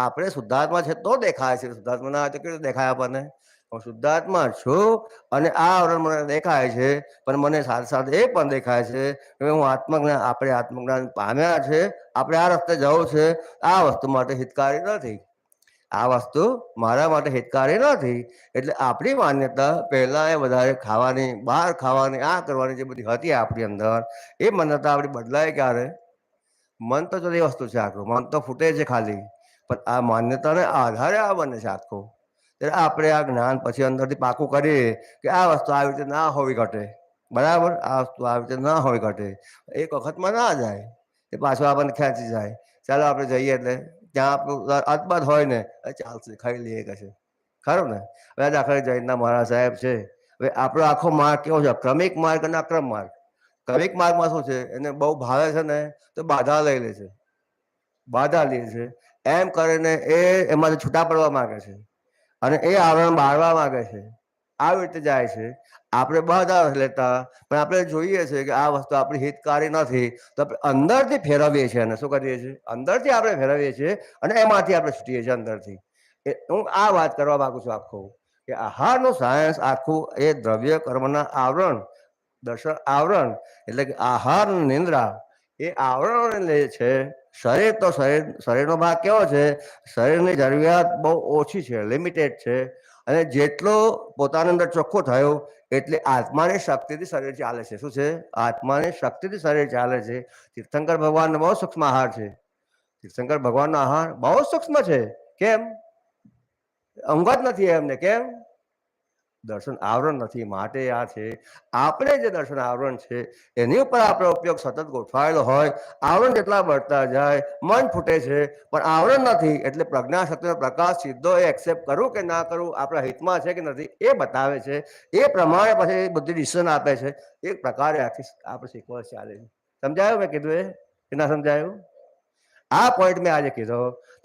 Speaker 8: આપણે શુદ્ધાત્મા છે તો દેખાય છે. શુદ્ધાત્મા ના હોય તો કેવું દેખાય આપણને? હું શુદ્ધાત્મા છું અને આ આવરણ મને દેખાય છે, પણ મને સાથે સાથે એ પણ દેખાય છે કે હું આત્મજ્ઞાન, આપણે આત્મજ્ઞાન પામ્યા છે, આપણે આ રસ્તે જવું છે. આ વસ્તુ માટે હિતકારી નથી, આ વસ્તુ મારા માટે હિતકારી નથી. એટલે આપણી માન્યતા પહેલા એ વધારે ખાવાની, બહાર ખાવાની, આ કરવાની જે બધી હતી આપણી અંદર, એ માન્યતા આપણી બદલાય ક્યારે? મન તો જુદી વસ્તુ છે આખું, મન તો ફૂટે છે ખાલી, પણ આ માન્યતાને આધારે આ બને છે આખું. એટલે આપણે આ જ્ઞાન પછી અંદરથી પાકું કરીએ કે આ વસ્તુ આવી રીતે ના હોવી ઘટે બરાબર, આ વસ્તુ આવી રીતે ના હોવી ઘટે. એક વખતમાં ના જાય, એ પાછું આપણને ખેંચી જાય. ચાલો આપણે જઈએ એટલે ત્યાં આપણું અદબદ હોય ને, ચાલશે ખાઈ લઈએ કે છે, ખરું ને? હવે દાખલા જૈનના મહારાજ સાહેબ છે, હવે આપણો આખો માર્ગ કેવો છે? ક્રમિક માર્ગ અને અક્રમ માર્ગ. ક્રમિક માર્ગમાં શું છે? એને બહુ ભાવે છે ને તો બાધા લઈ લે છે, બાધા લે છે. એમ કરીને એ એમાંથી છૂટા પડવા માંગે છે અને એ આવરણ બાળવા માંગે છે. આવી રીતે જાય છે. આપણે બાધા લેતા, પણ આપણે જોઈએ છે કે આ વસ્તુ આપણી હિતકારી નથી, તો આપણે અંદરથી ફેરવીએ છીએ. અને શું કરીએ છીએ? અંદરથી આપણે ફેરવીએ છીએ અને એમાંથી આપણે છૂટીએ છીએ અંદરથી. હું આ વાત કરવા માંગુ છું આખું, કે આહારનું સાયન્સ આખું એ દ્રવ્ય કર્મના આવરણ, દર્શન આવરણ એટલે કે આહાર નિંદ્રા, એ આવરણ લે છે. શરીર તો શરીરનો ભાગ કેવો છે? શરીરની જરૂરિયાત બહુ ઓછી છે, લિમિટેડ છે. અને જેટલો પોતાની અંદર ચોખ્ખો થયો એટલે આત્માની શક્તિથી શરીર ચાલે છે. શું છે? આત્માની શક્તિથી શરીર ચાલે છે. તીર્થંકર ભગવાનનો બહુ સૂક્ષ્મ આહાર છે. તીર્થંકર ભગવાનનો આહાર બહુ સૂક્ષ્મ છે. કેમ? ઊંઘ જ નથી એમને. કેમ? દર્શન આવરણ નથી, માટે આ છે. આપણે જે દર્શન આવરણ છે એની ઉપર આપણો ઉપયોગ સતત ગોઠવાયેલો હોય, આવરણ જેટલા बढ़તા જાય, મન ફૂટે છે, પણ આવરણ નથી. એટલે પ્રજ્ઞાશક્તિનો પ્રકાશ સીધો એ એક્સેપ્ટ કરું કે ના કરું, આપણા હિતમાં છે કે નથી એ બતાવે છે. એ પ્રમાણે પછી બધી ડિસિઝન આપે છે. એ પ્રકારે આખી આપણે શીખવા ચાલે છે. સમજાયું મેં કીધું એ કે ના સમજાયું? આ પોઈન્ટ મેં આજે કીધો.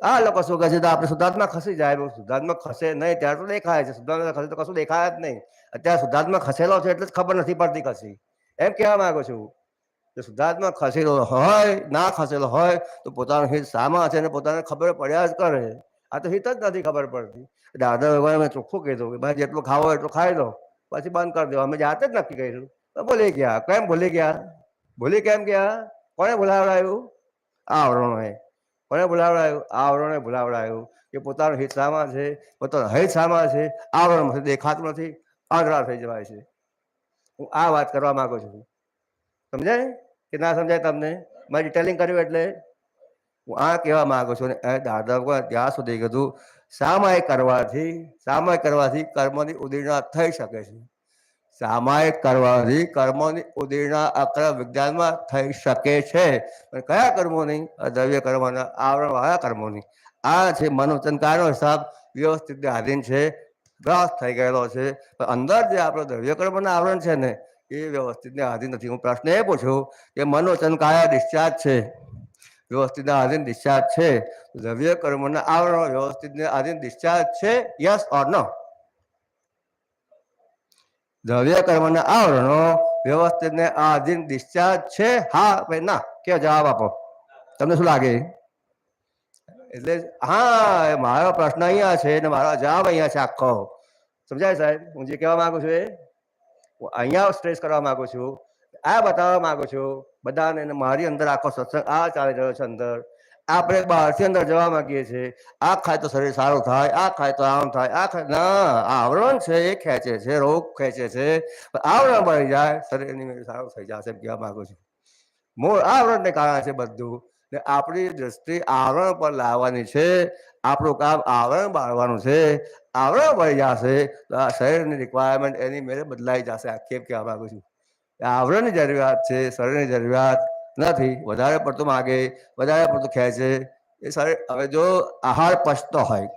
Speaker 8: આ લોકો શું કહે છે, આપણે શુદ્ધાત્મા ખસી જાય. શુદ્ધાત્મા ખસે નહીં ત્યારે તો દેખાય છે, શુદ્ધાત્મા ખસે તો કશું દેખાય જ નહીં. અત્યારે શુદ્ધાત્મા ખસેલો છે એટલે જ ખબર નથી પડતી કશી. એમ કહેવા માંગુ છું. શુદ્ધાત્મા ખસેલો હોય, ના ખસેલો હોય તો પોતાનો હિત સામા છે અને પોતાને ખબર પડ્યા જ કરે. આ તો હિત જ નથી ખબર પડતી. દાદા ભગવાને મેં ચોખ્ખું કીધું કે ભાઈ જેટલું ખાવો હોય એટલું ખાઈ લો, પછી બંધ કરી દો. અમે જાતે જ નક્કી કર્યું. ભૂલી ગયા. કેમ ભૂલી ગયા? ભૂલી કેમ ગયા? કોને ભૂલાવડાયું? આવરણોએ. કોને ભૂલાવડાયું? આવરણોએ ભૂલાવડાયું કે પોતાનું હિત સામા છે, પોતાનું હિત સામા છે, આવરણમાંથી દેખાતું નથી, આંધળા થઈ જવાય છે. હું આ વાત કરવા માંગુ છું. સમજાય કે ના સમજાય તમને? મેં ડિટેલિંગ કર્યું એટલે હું આ કહેવા માંગુ છું. ને દાદા ભગવાન ત્યાં સુધી કીધું સામાયિક કરવાથી કર્મની ઉદીર્ણા થઈ શકે છે. સામાયિક કરવાથી કર્મોની ઉદીર્ણા અક્રમ વિજ્ઞાનમાં થઈ શકે છે. પણ કયા કર્મોની? દ્રવ્ય કર્મોના, આવરણવાળા કર્મોની. આ છે મનોચનકારનો હિસાબ વ્યવસ્થિત આધીન છે, ગ્રાસ થઈ ગયેલો છે. પણ અંદર જે આપણો દ્રવ્ય કર્મના આવરણ છે ને એ વ્યવસ્થિતને આધીન નથી. હું પ્રશ્ન એ પૂછું કે મનોચન કાયા ડિસ્ચાર્જ છે, વ્યવસ્થિતના આધીન ડિસ્ચાર્જ છે, દ્રવ્ય કર્મના આવરણો વ્યવસ્થિતને આધીન ડિસ્ચાર્જ છે? યસ ઓર નો? દ્રવ્ય કર્મના આવરણો વ્યવસ્થિતને આધીન ડિસ્ચાર્જ છે? હા કે ના? કે જવાબ આપો. તમને શું લાગે? એટલે હા, મારો પ્રશ્ન અહીંયા છે ને મારો જવાબ અહીંયા છે આખો. સમજાય સાહેબ? હું જે કહેવા માંગુ છું એ હું અહીંયા સ્ટ્રેસ કરવા માંગુ છું, આ બતાવવા માંગુ છું બધાને. મારી અંદર આખો સત્સંગ આ ચાલી રહ્યો છે. અંદર આપણે બહારથી અંદર જવા માંગીએ છીએ. આ ખાય તો શરીર સારું થાય, આ ખાય તો આમ થાય, આ ખાય ના. આવરણ છે એ ખેંચે છે, રોગ ખેંચે છે. આવરણ બળી જાય શરીરની સારું થઈ જશે એમ કહેવા માંગુ છું. મૂળ આવરણને કારણે છે બધું. ને આપણી દ્રષ્ટિ આવરણ પર લાવવાની છે. આપણું કામ આવરણ બાળવાનું છે. આવરણ બળી જશે તો આ શરીરની રિક્વાયરમેન્ટ એની મેળે બદલાઈ જશે. આખી એમ કહેવા માંગુ છું. આવરણની જરૂરિયાત છે, શરીરની જરૂરિયાત નથી. વધારે પડતું માગે, વધારે પડતું ખેંચે એ શરીર. હવે જો આહાર પચતો હોય,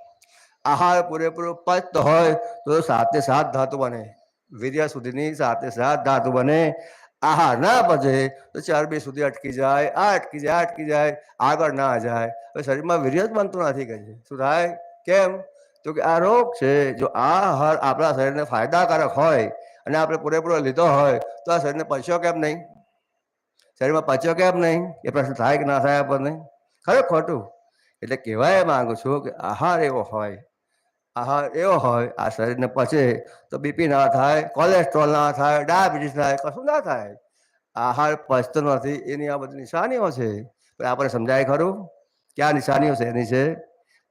Speaker 8: આહાર પૂરેપૂરો પચતો હોય તો 7 ધાતુ બને. વીર્ય સુધીની 7 ધાતુ બને. આહાર ના પચે તો ચરબી સુધી અટકી જાય, આ અટકી જાય, આ અટકી જાય, આગળ ના જાય. હવે શરીરમાં વીર્ય જ બનતું નથી. કે શું થાય? કેમ? તો કે આ રોગ છે. જો આ આહાર આપણા શરીરને ફાયદાકારક હોય અને આપણે પૂરેપૂરો લીધો હોય તો આ શરીરને પચ્યો કેમ નહીં? શરીરમાં પચ્યો કેમ નહીં? એ પ્રશ્ન થાય કે ના થાય આપણને? ખરું ખોટું? એટલે કહેવાય માંગુ છું કે આહાર એવો હોય, આ શરીરને પચે તો બીપી ના થાય, કોલેસ્ટ્રોલ ના થાય, ડાયાબિટીસ ના થાય, કશું ના થાય. આહાર પચતો નથી એની આ બધી નિશાનીઓ છે. પણ આપણે સમજાય ખરું ક્યાં નિશાનીઓ છે એની છે?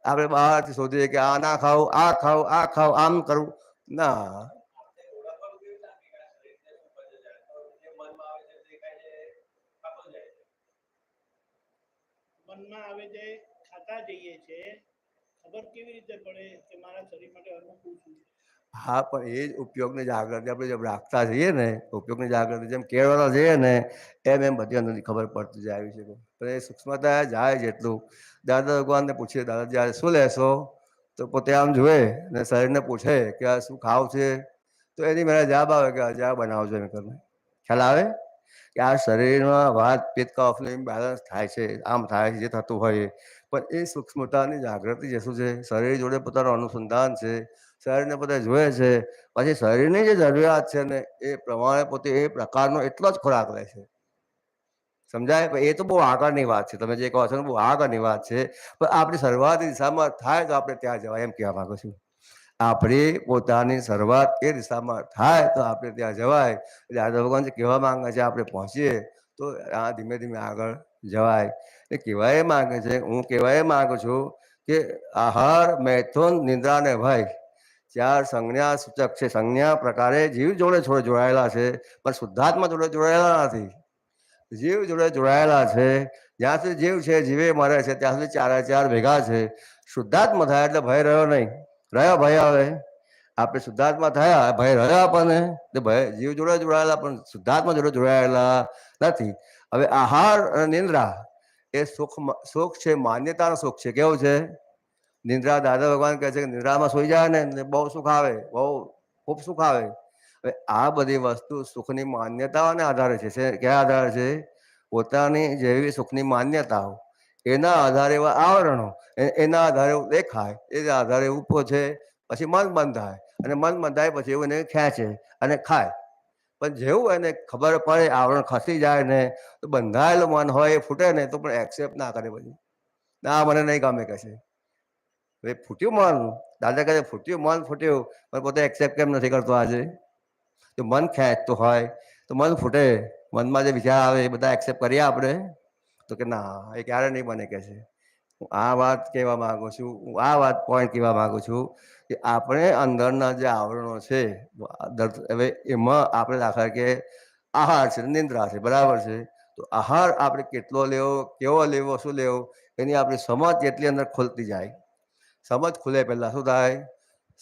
Speaker 8: આપણે બહારથી શોધીએ કે આ ના ખાવું, આ ખાવું, આ ખાવું, આમ કરવું. ના,
Speaker 4: મનમાં આવે છે, ખાતા જઈએ છે, ખબર કેવી રીતે પડે કે મારા શરીર માટે અનુકૂળ શું છે?
Speaker 8: હા, પણ એ જ ઉપયોગની જાગૃતિ આપણે જેમ રાખતા જઈએ ને, ઉપયોગની જાગૃતિ જેમ કેળવતા જઈએ ને એમ બધી અંદર ખબર પડતી જાય છે. પણ એ સૂક્ષ્મતા જાય જેટલું. દાદા ભગવાનને પૂછીએ, દાદા જ્યારે શું લેશો? તો પોતે આમ જુએ ને શરીરને પૂછે કે આ શું ખાવ છે? તો એની મેળે જવાબ આવે કે આ બનાવજો એમ કરીને. ખ્યાલ આવે કે આ શરીરમાં વાત પિત્ત કફનું ઇમ્બેલેન્સ થાય છે, આમ થાય છે, જે થતું હોય. પણ એ સૂક્ષ્મતાની જાગૃતિ જે શું છે, શરીર જોડે પોતાનું અનુસંધાન છે, શરીરને પોતે જોવે છે, પછી શરીરની જે જરૂરિયાત છે ને એ પ્રમાણે પોતે એ પ્રકારનો એટલો જ ખોરાક લે છે. સમજાય? એ તો બહુ આગળની વાત છે. તમે જે કહો છો ને બહુ આગળની વાત છે. પણ આપણી શરૂઆતની દિશામાં થાય તો આપણે ત્યાં જવાય એમ કહેવા માંગુ છું. આપણી પોતાની શરૂઆત એ દિશામાં થાય તો આપણે ત્યાં જવાય. દાદા ભગવાન જે કહેવા માંગે છે આપણે પહોંચીએ તો આ ધીમે ધીમે આગળ જવાય. એ કહેવાય માંગે છે, હું કહેવાય માંગુ છું કે આહાર, મૈથુન, નિંદ્રા ને ભય 4 સંજ્ઞા સૂચક છે. સંજ્ઞા પ્રકારે જીવ જોડે જોડાયેલા છે, પણ શુદ્ધાત્મા જોડે જોડાયેલા નથી. જીવ જોડે જોડાયેલા છે. જ્યાં સુધી જીવ છે, જીવે મરે છે, ત્યાં સુધી 4 ભેગા છે. શુદ્ધાત્મા થાય એટલે ભય રહ્યો નહીં. રહ્યો ભય હવે આપણે શુદ્ધાત્મા થયા, ભય રહ્યો આપણને, તે ભય જીવ જોડે જોડાયેલા પણ શુદ્ધાત્મા જોડે જોડાયેલા નથી. હવે આહાર અને નિંદ્રા એ સુખ છે, માન્યતાનો સુખ છે. કેવું છે? નિંદ્રા, દાદા ભગવાન કહે છે કે નિંદ્રામાં સુઈ જાય ને બહુ સુખ આવે, બહુ ખૂબ સુખ આવે. હવે આ બધી વસ્તુ સુખની માન્યતાઓને આધારે છે. ક્યાં આધારે છે? પોતાની જેવી સુખની માન્યતાઓ, એના આધારે એવા આવરણો, એના આધારે એવું દેખાય, એના આધારે એવું પહોંચે. પછી મન બંધાય, અને મન બંધાય પછી એવું એને ખેંચે અને ખાય. પણ જેવું એને ખબર પડે આવરણ ખસી જાય ને, તો બંધાયેલું મન હોય એ ફૂટે ને તો પણ એક્સેપ્ટ ના કરે. પછી ના, મને નહીં ગમે કહે છે. હવે ફૂટ્યું મન, દાદા કહે ફૂટ્યું મન ફૂટ્યું, પણ પોતે એક્સેપ્ટ કેમ નથી કરતો? આજે તો મન ખેંચતું હોય તો મન ફૂટે, મનમાં જે વિચાર આવે એ બધા એક્સેપ્ટ કરીએ આપણે? તો કે ના, એ ક્યારે નહીં બને કહે છે. હું આ વાત કહેવા માંગુ છું, હું આ વાત પોઈન્ટ કહેવા માંગુ છું કે આપણે અંદરના જે આવરણો છે, હવે એમાં આપણે દાખલા કે આહાર છે, નિંદ્રા છે, બરાબર છે. તો આહાર આપણે કેટલો લેવો, કેવો લેવો, શું લેવો, એની આપણી સમજ જેટલી અંદર ખુલતી જાય. સમજ ખુલે પહેલાં શું થાય?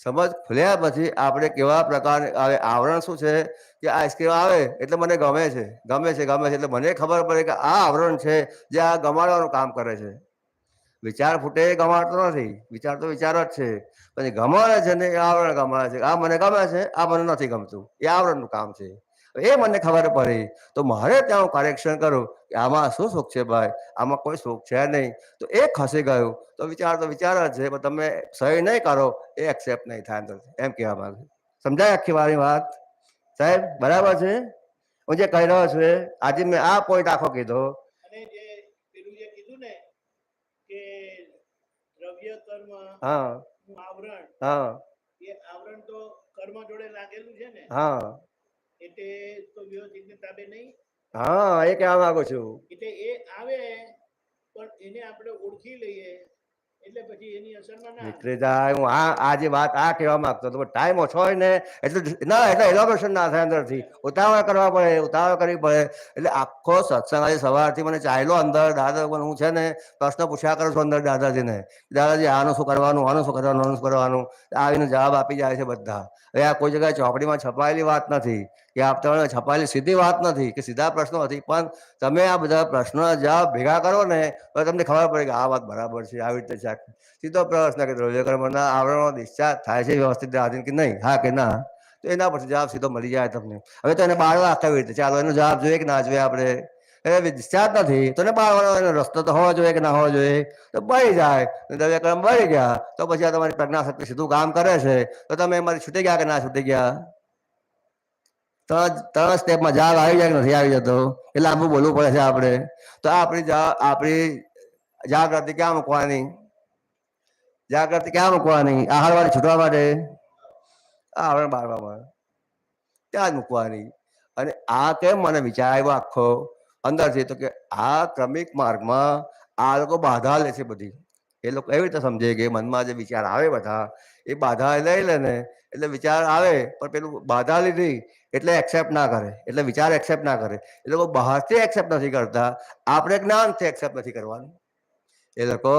Speaker 8: સમજ ખુલ્યા પછી આપણે કેવા પ્રકાર આવે આવરણ શું છે કે આઈસ્ક્રીમ આવે એટલે મને ગમે છે, ગમે છે, ગમે છે, એટલે મને ખબર પડે કે આ આવરણ છે જે આ ગમાડવાનું કામ કરે છે. વિચાર ફૂટે એ ગમાડતો નથી, વિચાર તો વિચાર જ છે. પછી ગમાડે છે ને એ આવરણ ગમાડે છે. આ મને ગમે છે, આ મને નથી ગમતું, એ આવરણનું કામ છે. એ મને ખબર પડી તો મારે ત્યાં હું કરેક્શન કરું કે આમાં શું સુખ છે ભાઈ, આમાં કોઈ સુખ છે નહીં. તો એ ખસી ગયું તો વિચાર જ છે, પણ તમે સહી નહીં કરો એ એક્સેપ્ટ નહીં થાય અંદર. એમ કહેવા માંગુ. સમજાય આખી મારી વાત સાહેબ? બરાબર છે હું જે કહી રહ્યો છું? આજે મેં આ પોઈન્ટ આખો કીધો.
Speaker 4: અને જે પેલું જે કીધું ને કે દ્રવ્ય કર્મ
Speaker 8: હા
Speaker 4: આવરણ,
Speaker 8: હા
Speaker 4: એ આવરણ તો કર્મ જોડે લાગેલું છે ને,
Speaker 8: હા
Speaker 4: એટલે તો વ્યવસ્થિત તાબે નહીં.
Speaker 8: હા, એ કહેવા માંગુ છું.
Speaker 4: એટલે એ આવે પણ એને આપણે ઓળખી લઈએ એટલે પછી એની અસરમાં ના આવે.
Speaker 8: નીકળી જાય. હું આ જે વાત આ કહેવા માંગતો હતો, ટાઈમ ઓછો હોય ને એટલે ના, એટલે એલોકેશન ના થાય અંદરથી. ઉતાવળ કરવા પડે, ઉતાવળ કરવી પડે. એટલે આખો સત્સંગ આજે સવારથી મને ચાલ્યો અંદર. દાદા હું છે ને પ્રશ્ન પૂછ્યા કરું છું અંદર દાદાજીને, દાદાજી આનું શું કરવાનું, આનું શું કરવાનું, આનું શું કરવાનું. આવીને જવાબ આપી જાય છે બધા. હવે આ કોઈ જગ્યાએ ચોપડીમાં છપાયેલી વાત નથી કે આપતા છપાયેલી સીધી વાત નથી કે સીધા પ્રશ્નો નથી, પણ તમે આ બધા પ્રશ્નોના જવાબ ભેગા કરો ને તો તમને ખબર પડે કે આ વાત બરાબર છે. આવી રીતે છે. સીધો પ્રશ્ન કે દ્રવ્યકર્મના આવરણો ડિસ્ચાર્જ થાય છે વ્યવસ્થિત આધીન કે નહીં, હા કે ના, તો એના પછી જવાબ સીધો મળી જાય તમને. હવે તો એને બાળવા કેવી રીતે? ચાલો એનો જવાબ જોઈએ કે ના જોઈએ? આપણે એટલે ડિસ્ચાર્જ નથી તો એને બાળવાનો એનો રસ્તો તો હોવો જોઈએ કે ના હોવો જોઈએ? તો બળી જાય. દ્રવ્યકર્મ બળી ગયા તો પછી આ તમારી પ્રજ્ઞાશક્તિ સીધું કામ કરે છે. તો તમે એમાંથી છૂટી ગયા કે ના છૂટી ગયા? ત્રણ સ્ટેપમાં જવાબ આવી જાય કે નથી આવી જતો? એટલે આટલું બોલવું પડે છે આપણે. તો આપણી જાગૃતિ ક્યાં મૂકવાની? જાગૃતિ ક્યાં મૂકવાની? આહાર વાળી છૂટવા માટે, આવરણ બાળવામાં ત્યાં જ મૂકવાની. અને આ કેમ મને વિચાર આવ્યો આખો અંદરથી? તો કે આ ક્રમિક માર્ગમાં આ લોકો બાધા લે છે બધી. એ લોકો એવી રીતે સમજે કે મનમાં જે વિચાર આવે બધા એ બાધા લઈ લે ને, એટલે વિચાર આવે પણ પેલું બાધા લીધી એટલે એક્સેપ્ટ ના કરે, એટલે વિચાર એક્સેપ્ટ ના કરે. એ લોકો બહારથી એક્સેપ્ટ નથી કરતા, આપણે જ્ઞાનથી એક્સેપ્ટ નથી કરવાનું. એ લોકો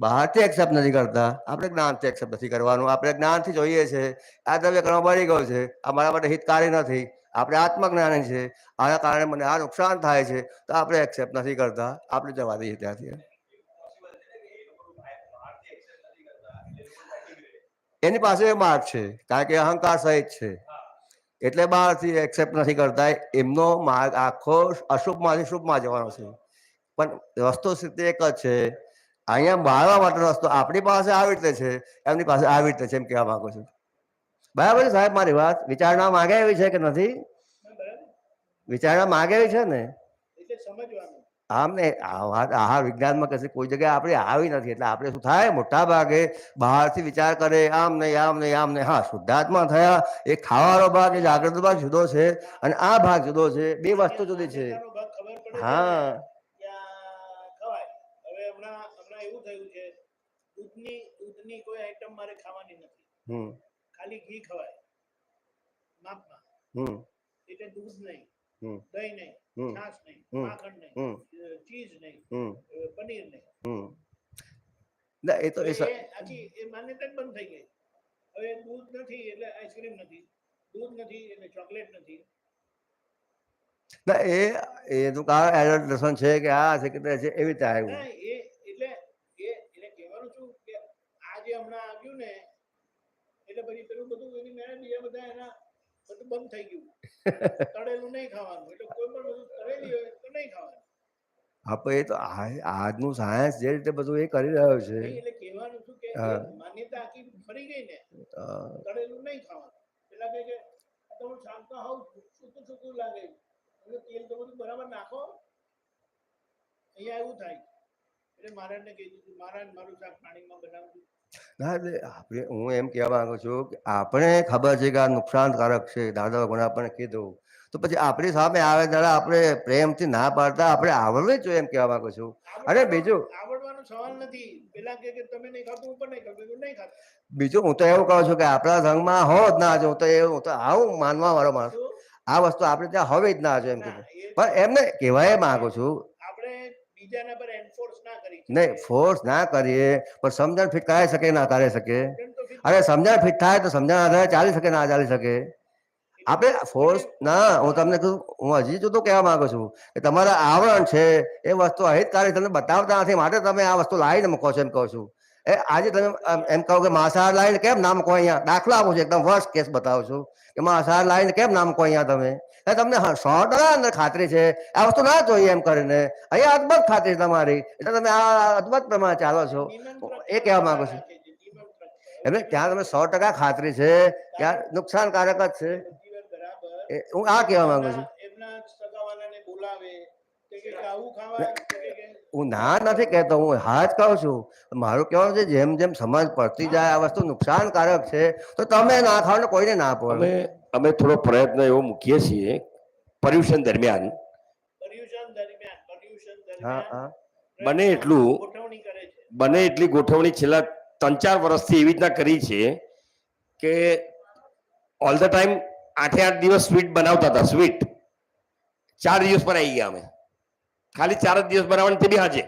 Speaker 8: બહારથી એક્સેપ્ટ નથી કરતા, આપણે જ્ઞાનથી એક્સેપ્ટ નથી કરવાનું. આપણે જ્ઞાનથી જોઈએ છે આ દ્રવ્યકર્મ બળી ગયું છે, આ મારા માટે હિતકારી નથી, આપણે આત્મજ્ઞાની છે, આના કારણે મને આ નુકસાન થાય છે, તો આપણે એક્સેપ્ટ નથી કરતા, આપણે જવા દઈએ ત્યાંથી. એની પાસે માર્ગ છે કારણ કે અહંકાર સહિત છે એટલે બહારથી એક્સેપ્ટ નથી કરતા. એમનો માર્ગ આખો અશુભમાંથી શુભમાં જવાનો છે. પણ વસ્તુ સ્થિતિ એક જ છે, અહીંયા બાળવા માટેનો રસ્તો આપણી પાસે આવી રીતે છે, એમની પાસે આવી રીતે છે. એમ કહેવા માંગુ છું. બરાબર છે સાહેબ મારી વાત? વિચારણા માગે એવી છે કે નથી? વિચારણા માગે એવી છે ને?
Speaker 4: એટલે સમજવાનું
Speaker 8: આમ ને આ વાત આહાર વિજ્ઞાનમાં કશે કોઈ જગ્યાએ આપણે આવી નથી. એટલે આપણે શું થાય, મોટા ભાગે બહારથી વિચાર કરે આમ નહીં, આમ નહીં, આમ નહીં. હા, શુદ્ધાત્મા થયા એ ખાવાનો ભાગ, એ જાગૃત ભાગ જુદો છે અને આ ભાગ જુદો છે. બે વસ્તુ જુદી છે. હા
Speaker 4: ખવાય. હવે હમણાં એવું થયું છે, દૂધની કોઈ આઈટમ મારે ખાવાની નથી, ખાલી ઘી ખવાય માપમાં. એટલે દૂધ નહીં, દહીં નહીં, છાશ નહીં, માખણ નહીં, ચીઝ નહીં, પનીર નહીં.
Speaker 8: ના, એ તો
Speaker 4: આખી એ માન્યતા જ બંધ થઈ ગઈ. હવે દૂધ નથી એટલે આઈસ્ક્રીમ નથી, દૂધ નથી એટલે ચોકલેટ નથી.
Speaker 8: ના એનું કારણ એડલ્ટ્રેશન છે કે આ છે કે તે છે એવી રીતે આવ્યું.
Speaker 4: ના એટલે કહેવાનું છું કે આ જે હમણાં આવ્યું ને એટલે પછી પેલું બધું એની મેળે બીજા બધા એના બધું બંધ થઈ ગયું. તળેલું નહીં ખાવાનું, એટલે કોઈ પણ બધું તળેલી હોય તો નહીં ખાવાનું.
Speaker 8: આપણે એ તો આજનું સાયન્સ જે રીતે બધું એ કરી રહ્યો છે.
Speaker 4: નહીં, એટલે કહેવાનું છું કે
Speaker 8: હા.
Speaker 4: માન્યતા આખી ફરી ગઈ ને,
Speaker 8: અ,
Speaker 4: તળેલું નહીં ખાવાનું. પેલા કહે કે આ તો હું શાક તો હાવ સૂકું સૂકું લાગે, એટલે તેલ તો બધું બરાબર નાખો. અહીંયા એવું થાય એટલે મહારાજને કહી દીધું, મહારાજ મારું શાક પાણીમાં બનાવજો.
Speaker 8: ના એટલે આપણે હું એમ કહેવા માંગુ છું કે આપણે ખબર છે કે આ નુકસાનકારક છે, દાદા ભગવાને આપણને કીધું, તો પછી આપણી સામે આવે ત્યારે આપણે પ્રેમથી ના પાડતા આપણે આવડવું જ જોઈએ એમ કહેવા માંગુ છું. અને બીજું
Speaker 4: આવડવાનો સવાલ નથી. પેલા કહે કે તમે નહીં ખાતું, હું પણ નહીં ખાતું, નહીં ખાતું.
Speaker 8: બીજું હું તો એવું કહું છું કે આપણા સંઘમાં હો જ ના જો, હું તો આવું માનવા વાળો માણસ, આ વસ્તુ આપણે ત્યાં હોવી જ ના જો એમ કીધું. પણ એમને કહેવાય માંગુ છું
Speaker 4: આપણે બીજાના પર એન્ફોર્સ ના કરી
Speaker 8: નહીં, ફોર્સ ના કરીએ પણ સમજણ ફિટ કરાવી શકે ના કરી શકે.
Speaker 4: તો ફિટ
Speaker 8: અરે સમજણ ફિટ થાય તો સમજણ આધારે ચાલી શકે ના ચાલી શકે. આપણે ફોર્સ ના, હું તમને કહું, હું હજી જુદું કહેવા માંગુ છું કે તમારા આવરણ છે એ વસ્તુ અહિતકારી તમને બતાવતા નથી, માટે તમે આ વસ્તુ લાવીને મૂકો છો એમ કહું છું. આજે તમે એમ કહો કે માંસાહાર લાવીને કેમ ના મૂકો અહીંયા, દાખલો આપું છું, એકદમ વર્સ્ટ કેસ બતાવું છું કે માંસાહાર લાવીને કેમ ના મૂકો અહીંયા તમે. તમને 100% અંદર ખાતરી છે આ વસ્તુ ના જોઈએ એમ કરીને, અહીંયા અદભુત ખાતરી છે તમારી, એટલે તમે આ અદભુત પ્રમાણે ચાલો છો, એ કહેવા માંગુ છું. એટલે ત્યાં તમે 100% ખાતરી છે ત્યાં નુકસાનકારક જ છે, હું આ કહેવા માંગુ છું.
Speaker 4: એમના સગાવાલાને બોલાવે કે આવું ખાવા,
Speaker 8: હું ના નથી કહેતો, હું હા જ કહું છું. મારું કહેવાનું છે જેમ જેમ સમજ પડતી જાય આ વસ્તુ નુકસાનકારક છે તો તમે ના ખાઓ ને કોઈને ના પડે.
Speaker 9: અમે થોડો પ્રયત્ન એવો મૂકીએ છીએ પર્યુષણ દરમિયાન,
Speaker 8: હા હા
Speaker 9: બને એટલું
Speaker 4: ગોઠવણી કરે છે.
Speaker 9: બને એટલી ગોઠવણી છેલ્લા 3-4 વર્ષથી એવી રીતના કરી છે કે ઓલ ધ ટાઈમ 8-8 દિવસ સ્વીટ બનાવતા હતા. સ્વીટ 4 દિવસ પર આવી ગયા અમે, ખાલી 4 જ દિવસ બનાવવાની, તે બી હાજે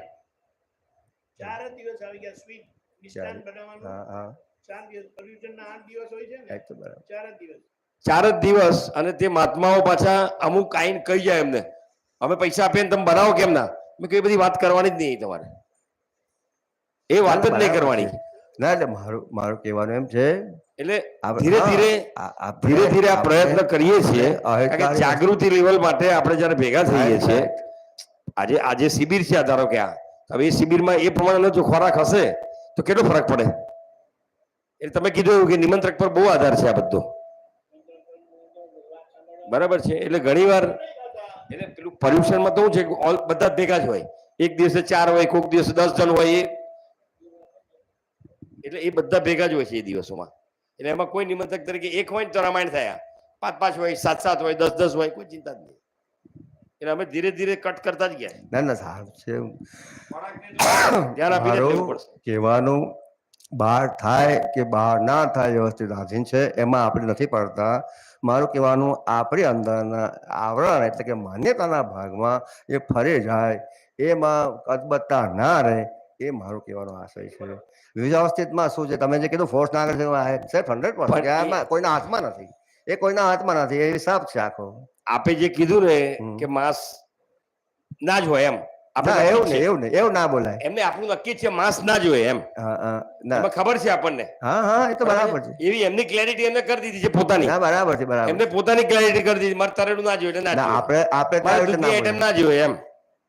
Speaker 4: 4 જ દિવસ આવી ગયા સ્વીટ મિષ્ટાન બનાવવાનું.
Speaker 8: હા હા
Speaker 4: 4 દિવસ, પર્યુષણના 8 દિવસ હોય છે ને,
Speaker 8: એ તો બરાબર.
Speaker 4: 4 જ દિવસ.
Speaker 9: 4 જ દિવસ. અને તે મહાત્માઓ પાછા અમુક આઈને કહી જાય એમને, અમે પૈસા આપીએ તમે બનાવો કેમ ના. મેં કઈ બધી વાત કરવાની જ નહીં તમારે, એ વાત જ નહીં કરવાની.
Speaker 8: ના એટલે મારું કહેવાનું એમ છે
Speaker 9: એટલે ધીરે ધીરે આ પ્રયત્ન કરીએ છીએ. કારણ કે જાગૃતિ લેવલ માટે આપણે જયારે ભેગા થઈએ છીએ, આજે શિબિર છે ધારો કે આ, હવે એ શિબિરમાં એ પ્રમાણેનો જો ખોરાક હશે તો કેટલો ફરક પડે. એટલે તમે કીધું એવું કે નિમંત્રક પર બહુ આધાર છે આ બધો, બરાબર છે. એટલે ઘણી વાર એટલે પેલું પર્યુષણમાં તો શું છે કે બધા જ ભેગા જ હોય, એક દિવસે 4 હોય, કોઈક દિવસે 10 જણ હોય, એટલે એ બધા ભેગા જ હોય છે એ દિવસોમાં. એટલે એમાં કોઈ નિમંત્રક તરીકે એક હોય ને તો રામાયણ થયા, 5-5 હોય, 7-7 હોય, 10-10 હોય, કોઈ ચિંતા જ નહીં. એટલે અમે ધીરે ધીરે કટ કરતા જ ગયા.
Speaker 8: ના ના સારું છે.
Speaker 9: ધ્યાન આપીને લેવું પડશે.
Speaker 8: કહેવાનું બહાર થાય કે બહાર ના થાય વ્યવસ્થિત આધીન છે, એમાં આપણે નથી પડતા. મારું કહેવાનું આપણી અંદરના આવરણ એટલે કે માન્યતાના ભાગમાં એ ફરી જાય, એમાં અદબત્તા ના રહે, એ મારું કહેવાનો આશય છે. વ્યવસ્થિતમાં શું છે, તમે જે કીધું ફોર્સ ના કરે છે 100%, એમાં કોઈના હાથમાં નથી, એ કોઈના હાથમાં નથી, એ હિસાબ છે આખો.
Speaker 9: આપે જે કીધું ને કે માંસ ના જ હોય એમ,
Speaker 8: એવું ના બોલાય.
Speaker 9: એમને આપણું નક્કી છે માંસ ના જોઈએ એમ, એમાં ખબર છે આપણને.
Speaker 8: હા હા એ તો બરાબર છે.
Speaker 9: એવી એમની ક્લેરિટી એમને કરી દીધી છે પોતાની.
Speaker 8: ના બરાબર છે, બરાબર.
Speaker 9: એમને પોતાની ક્લેરિટી કરી દીધી, મારે તરેડું ના જોઈએ, ના
Speaker 8: આપણે
Speaker 9: આઈટમ ના જોઈએ એમ.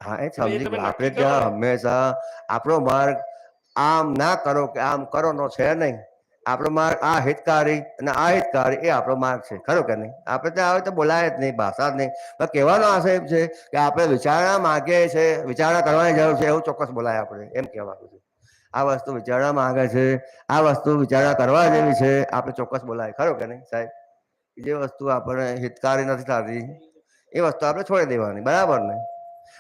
Speaker 8: હા એ સમજી ગયો. આપણે ત્યાં હંમેશા આપણો માર્ગ આમ ના કરો કે આમ કરો નો છે નહીં. આપણો માર્ગ આ હિતકારી અને આ હિતકારી એ આપણો માર્ગ છે, ખરો કે નહીં. આપણે ત્યાં આવે તો બોલાય જ નહીં, ભાષા જ નહીં. પણ કહેવાનો આશય એમ છે કે આપણે વિચારણા માગીએ છે, વિચારણા કરવાની જરૂર છે, એવું ચોક્કસ બોલાય આપણે, એમ કહેવાનું છે. આ વસ્તુ વિચારણા માંગે છે, આ વસ્તુ વિચારણા કરવા જેવી છે, આપણે ચોક્કસ બોલાય, ખરો કે નહીં સાહેબ. જે વસ્તુ આપણે હિતકારી નથી થતી એ વસ્તુ આપણે છોડી દેવાની, બરાબર ને.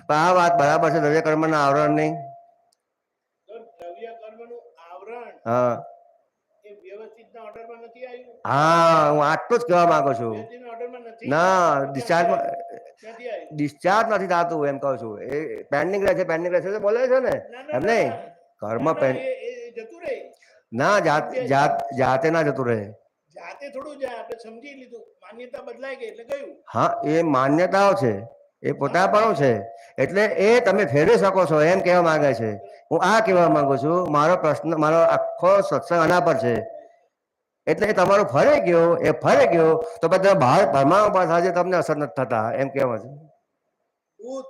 Speaker 8: પણ આ વાત બરાબર છે દ્રવ્ય કર્મના આવરણ નહીં. હા હા, હું આટલું જ કહેવા માંગુ છું. ના ડિસ્ચાર્જ નથી થતું એમ કહું છું, એ પેન્ડિંગ રહે છે, પેન્ડિંગ રહે છે બોલે છે ને એમ નહીં. કર્મ ના જાતે ના જતું રહે.
Speaker 4: જાતે થોડું જાય, આપણે સમજી લીધું, માન્યતા બદલાઈ ગઈ એટલે ગયું.
Speaker 8: હા, એ માન્યતાઓ છે, એ પોતાપણું છે, એટલે એ તમે ફેરવી શકો છો એમ કહેવા માંગે છે. હું આ કહેવા માંગુ છું, મારો પ્રશ્ન, મારો આખો સત્સંગ આના પર છે. એટલે એ તમારો ફરે ગયો તો બધા બહાર ભરમાવા પર આજે તમને અસર નથી થતા એમ કહેવા છે.
Speaker 4: દૂધ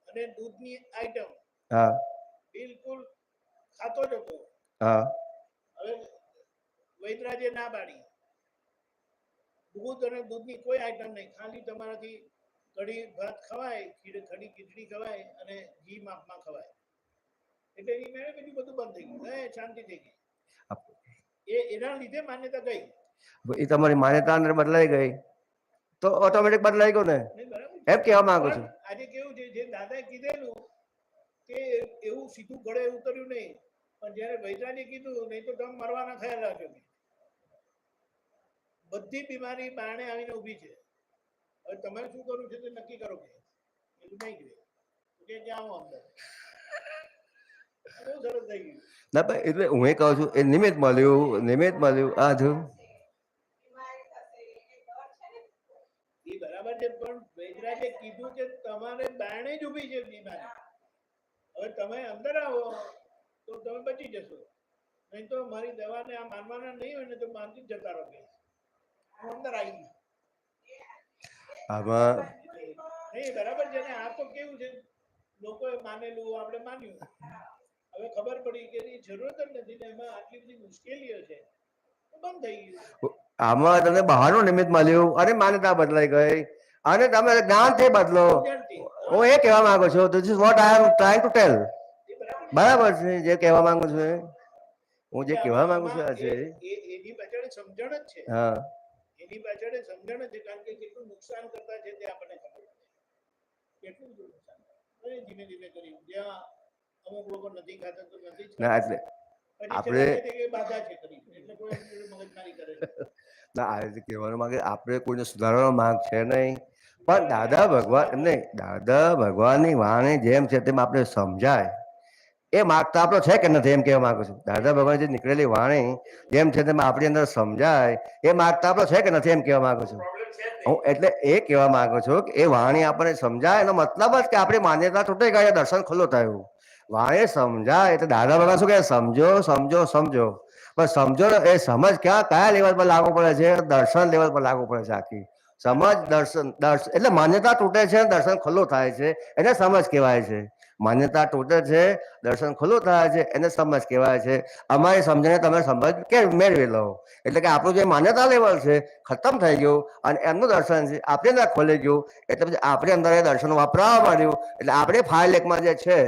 Speaker 4: અને દૂધની આઈટમ
Speaker 8: હા
Speaker 4: બિલકુલ ખાતો જ હતો.
Speaker 8: હા
Speaker 4: હવે વૈદરાજે ના પાડી, દૂધ અને દૂધની કોઈ આઈટમ નહીં, ખાલી તમારાથી કઢી ભાત ખવાય, કઢી ખીચડી ખવાય અને ઘી માપમાં ખવાય. એટલે એ મેળે બીજું બધું બંધ થઈ ગયું, શાંતિ થઈ ગઈ. એના લીધે માન્યતા ગઈ.
Speaker 8: એ તમારી માન્યતા અંદર બદલાઈ ગઈ તો ઓટોમેટિક બદલાઈ ગયો ને, એમ કહેવા માંગુ છું.
Speaker 4: આજે કેવું છે, જે દાદાએ કીધેલું કે એવું સીધું ગળે ઉતર્યું નહીં, પણ જયારે વૈદ્રાજે કીધું નહીં તો તમે મરવાના ખ્યાલ રાખજો. બધી બીમારી બારણે આવીને ઊભી છે. હવે તમારે શું કરવું છે તે નક્કી કરો. કે એવું નહીં કે ક્યાં આવું અંદર બહુ સરસ થઈ ગયું.
Speaker 8: ના ભાઈ, એટલે હું એ કહું છું, એ નિમિત્ત મળ્યું આ જો
Speaker 4: એ બરાબર છે, પણ વૈદ્રાજે કીધું કે તમારે બારણે જ ઊભી છે બીમારી. હવે તમે અંદર આવો તો તમે બચી જશો, નહીં તો મારી દવાને આ માનવાના નહીં હોય ને તો માનથી જતા રહો. હું અંદર આવી ગઈ
Speaker 8: આમાં
Speaker 4: નહીં, બરાબર છે ને. આ તો કેવું છે, લોકોએ માનેલું, આપણે માન્યું, હવે ખબર પડી કે એની જરૂરત જ નથી ને એમાં આટલી બધી મુશ્કેલીઓ છે, બંધ થઈ ગયું.
Speaker 8: આમાં તમને બહારનું નિમિત્ત મળ્યું અને માન્યતા બદલાઈ ગઈ અને તમે જ્ઞાનથી બદલો. હું એ કહેવા માંગુ છું, this is what I M trying to tell. બરાબર છે જે કહેવા માંગુ છું, હું જે કહેવા માંગુ છું આ છે
Speaker 4: એની પાછળ સમજણ જ છે.
Speaker 8: હા,
Speaker 4: એની પાછળ સમજણ જ છે, કારણ કે કેટલું નુકસાન કરતા છે તે આપણને ખબર છે. કેટલું બધું નુકસાન ધીમે ધીમે કરી, જ્યાં અમુક લોકો નથી ખાતા તો નથી જ
Speaker 8: ના એટલે આપણે
Speaker 4: બાધા છે કરી, એટલે કોઈ મગજમારી કરે છે.
Speaker 8: ના આ રીતે કહેવાનો માંગે આપણે કોઈને સુધારવાનો માંગ છે નહીં, પણ દાદા ભગવાનની વાણી જેમ છે તેમ આપણે સમજાય એ માગતા આપણો છે કે નથી એમ કહેવા માંગુ છું. દાદા ભગવાન જે નીકળેલી વાણી જેમ છે તેમ આપણી અંદર સમજાય એ માગતા આપણો છે કે નથી એમ કહેવા માંગુ છું. હું એટલે એ કહેવા માંગુ છું કે એ વાણી આપણને સમજાય એનો મતલબ જ કે આપણી માન્યતા તૂટી ગઈ, દર્શન ખુલ્લું થયું. વાણી સમજાય એટલે દાદા ભગવાન શું કહે, સમજો પણ સમજો ને એ સમજ કયા લેવલ પર લાગુ પડે છે? દર્શન લેવલ પર લાગુ પડે છે. આખી સમજ દર્શન એટલે માન્યતા તૂટે છે, દર્શન ખુલ્લું થાય છે, એને સમજ કહેવાય છે. માન્યતા તૂટે છે, દર્શન ખુલ્લું થાય છે, એને સમજ કહેવાય છે. અમારી સમજણે તમે સમજ કે મેળવી લો, એટલે કે આપણું જે માન્યતા લેવલ છે ખતમ થઈ ગયું અને એમનું દર્શન છે આપણે અંદર ખોલી ગયું. એટલે પછી આપણે અંદર એ દર્શન વાપરવા માંડ્યું, એટલે આપણે ફાઇલ એકમાં જે છે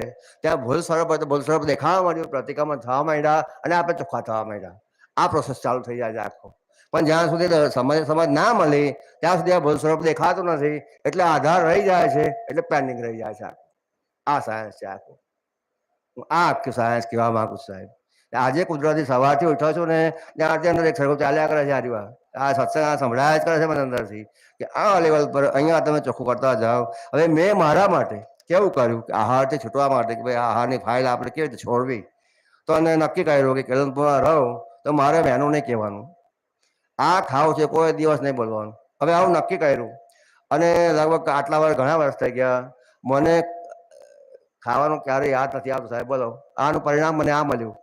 Speaker 8: ત્યાં ભૂલ સ્વરૂપ દેખાવા માંડ્યું, પ્રતિક્રમણ થવા માંડ્યા અને આપણે ચોખ્ખા થવા માંડ્યા. આ પ્રોસેસ ચાલુ થઈ જાય છે આખો. પણ જ્યાં સુધી સમજ ના મળી ત્યાં સુધી આ ભૂલ સ્વરૂપ દેખાતું નથી, એટલે આધાર રહી જાય છે, એટલે પેન્ડિંગ રહી જાય છે. આ સાયન્સ છે આખું. હું આ આખું સાયન્સ કહેવા માંગુ છું સાહેબ. આજે કુદરતી સવારથી ઉઠ્યો છું ને ત્યાંથી અંદર એક સરખું ચાલ્યા કરે છે. આ સત્સંગ આ સંભળાયા જ કરે છે મને અંદરથી કે આ લેવલ પર અહીંયા તમે ચોખ્ખું કરતા જાઓ. હવે મેં મારા માટે કેવું કર્યું કે આહારથી છૂટવા માટે કે ભાઈ આહારની ફાઇલ આપણે કેવી રીતે છોડવી, તો એને નક્કી કર્યું કે કેલનપુરમાં રહું તો મારે બહેનું નહીં કહેવાનું, આ ખાવ છે કોઈ દિવસ નહીં બોલવાનું. હવે આવું નક્કી કર્યું અને લગભગ આટલા વર્ષ ઘણા વર્ષ થઈ ગયા, મને ખાવાનું ક્યારે યાદ નથી આવતું સાહેબ. બોલો આનું પરિણામ મને આ મળ્યું.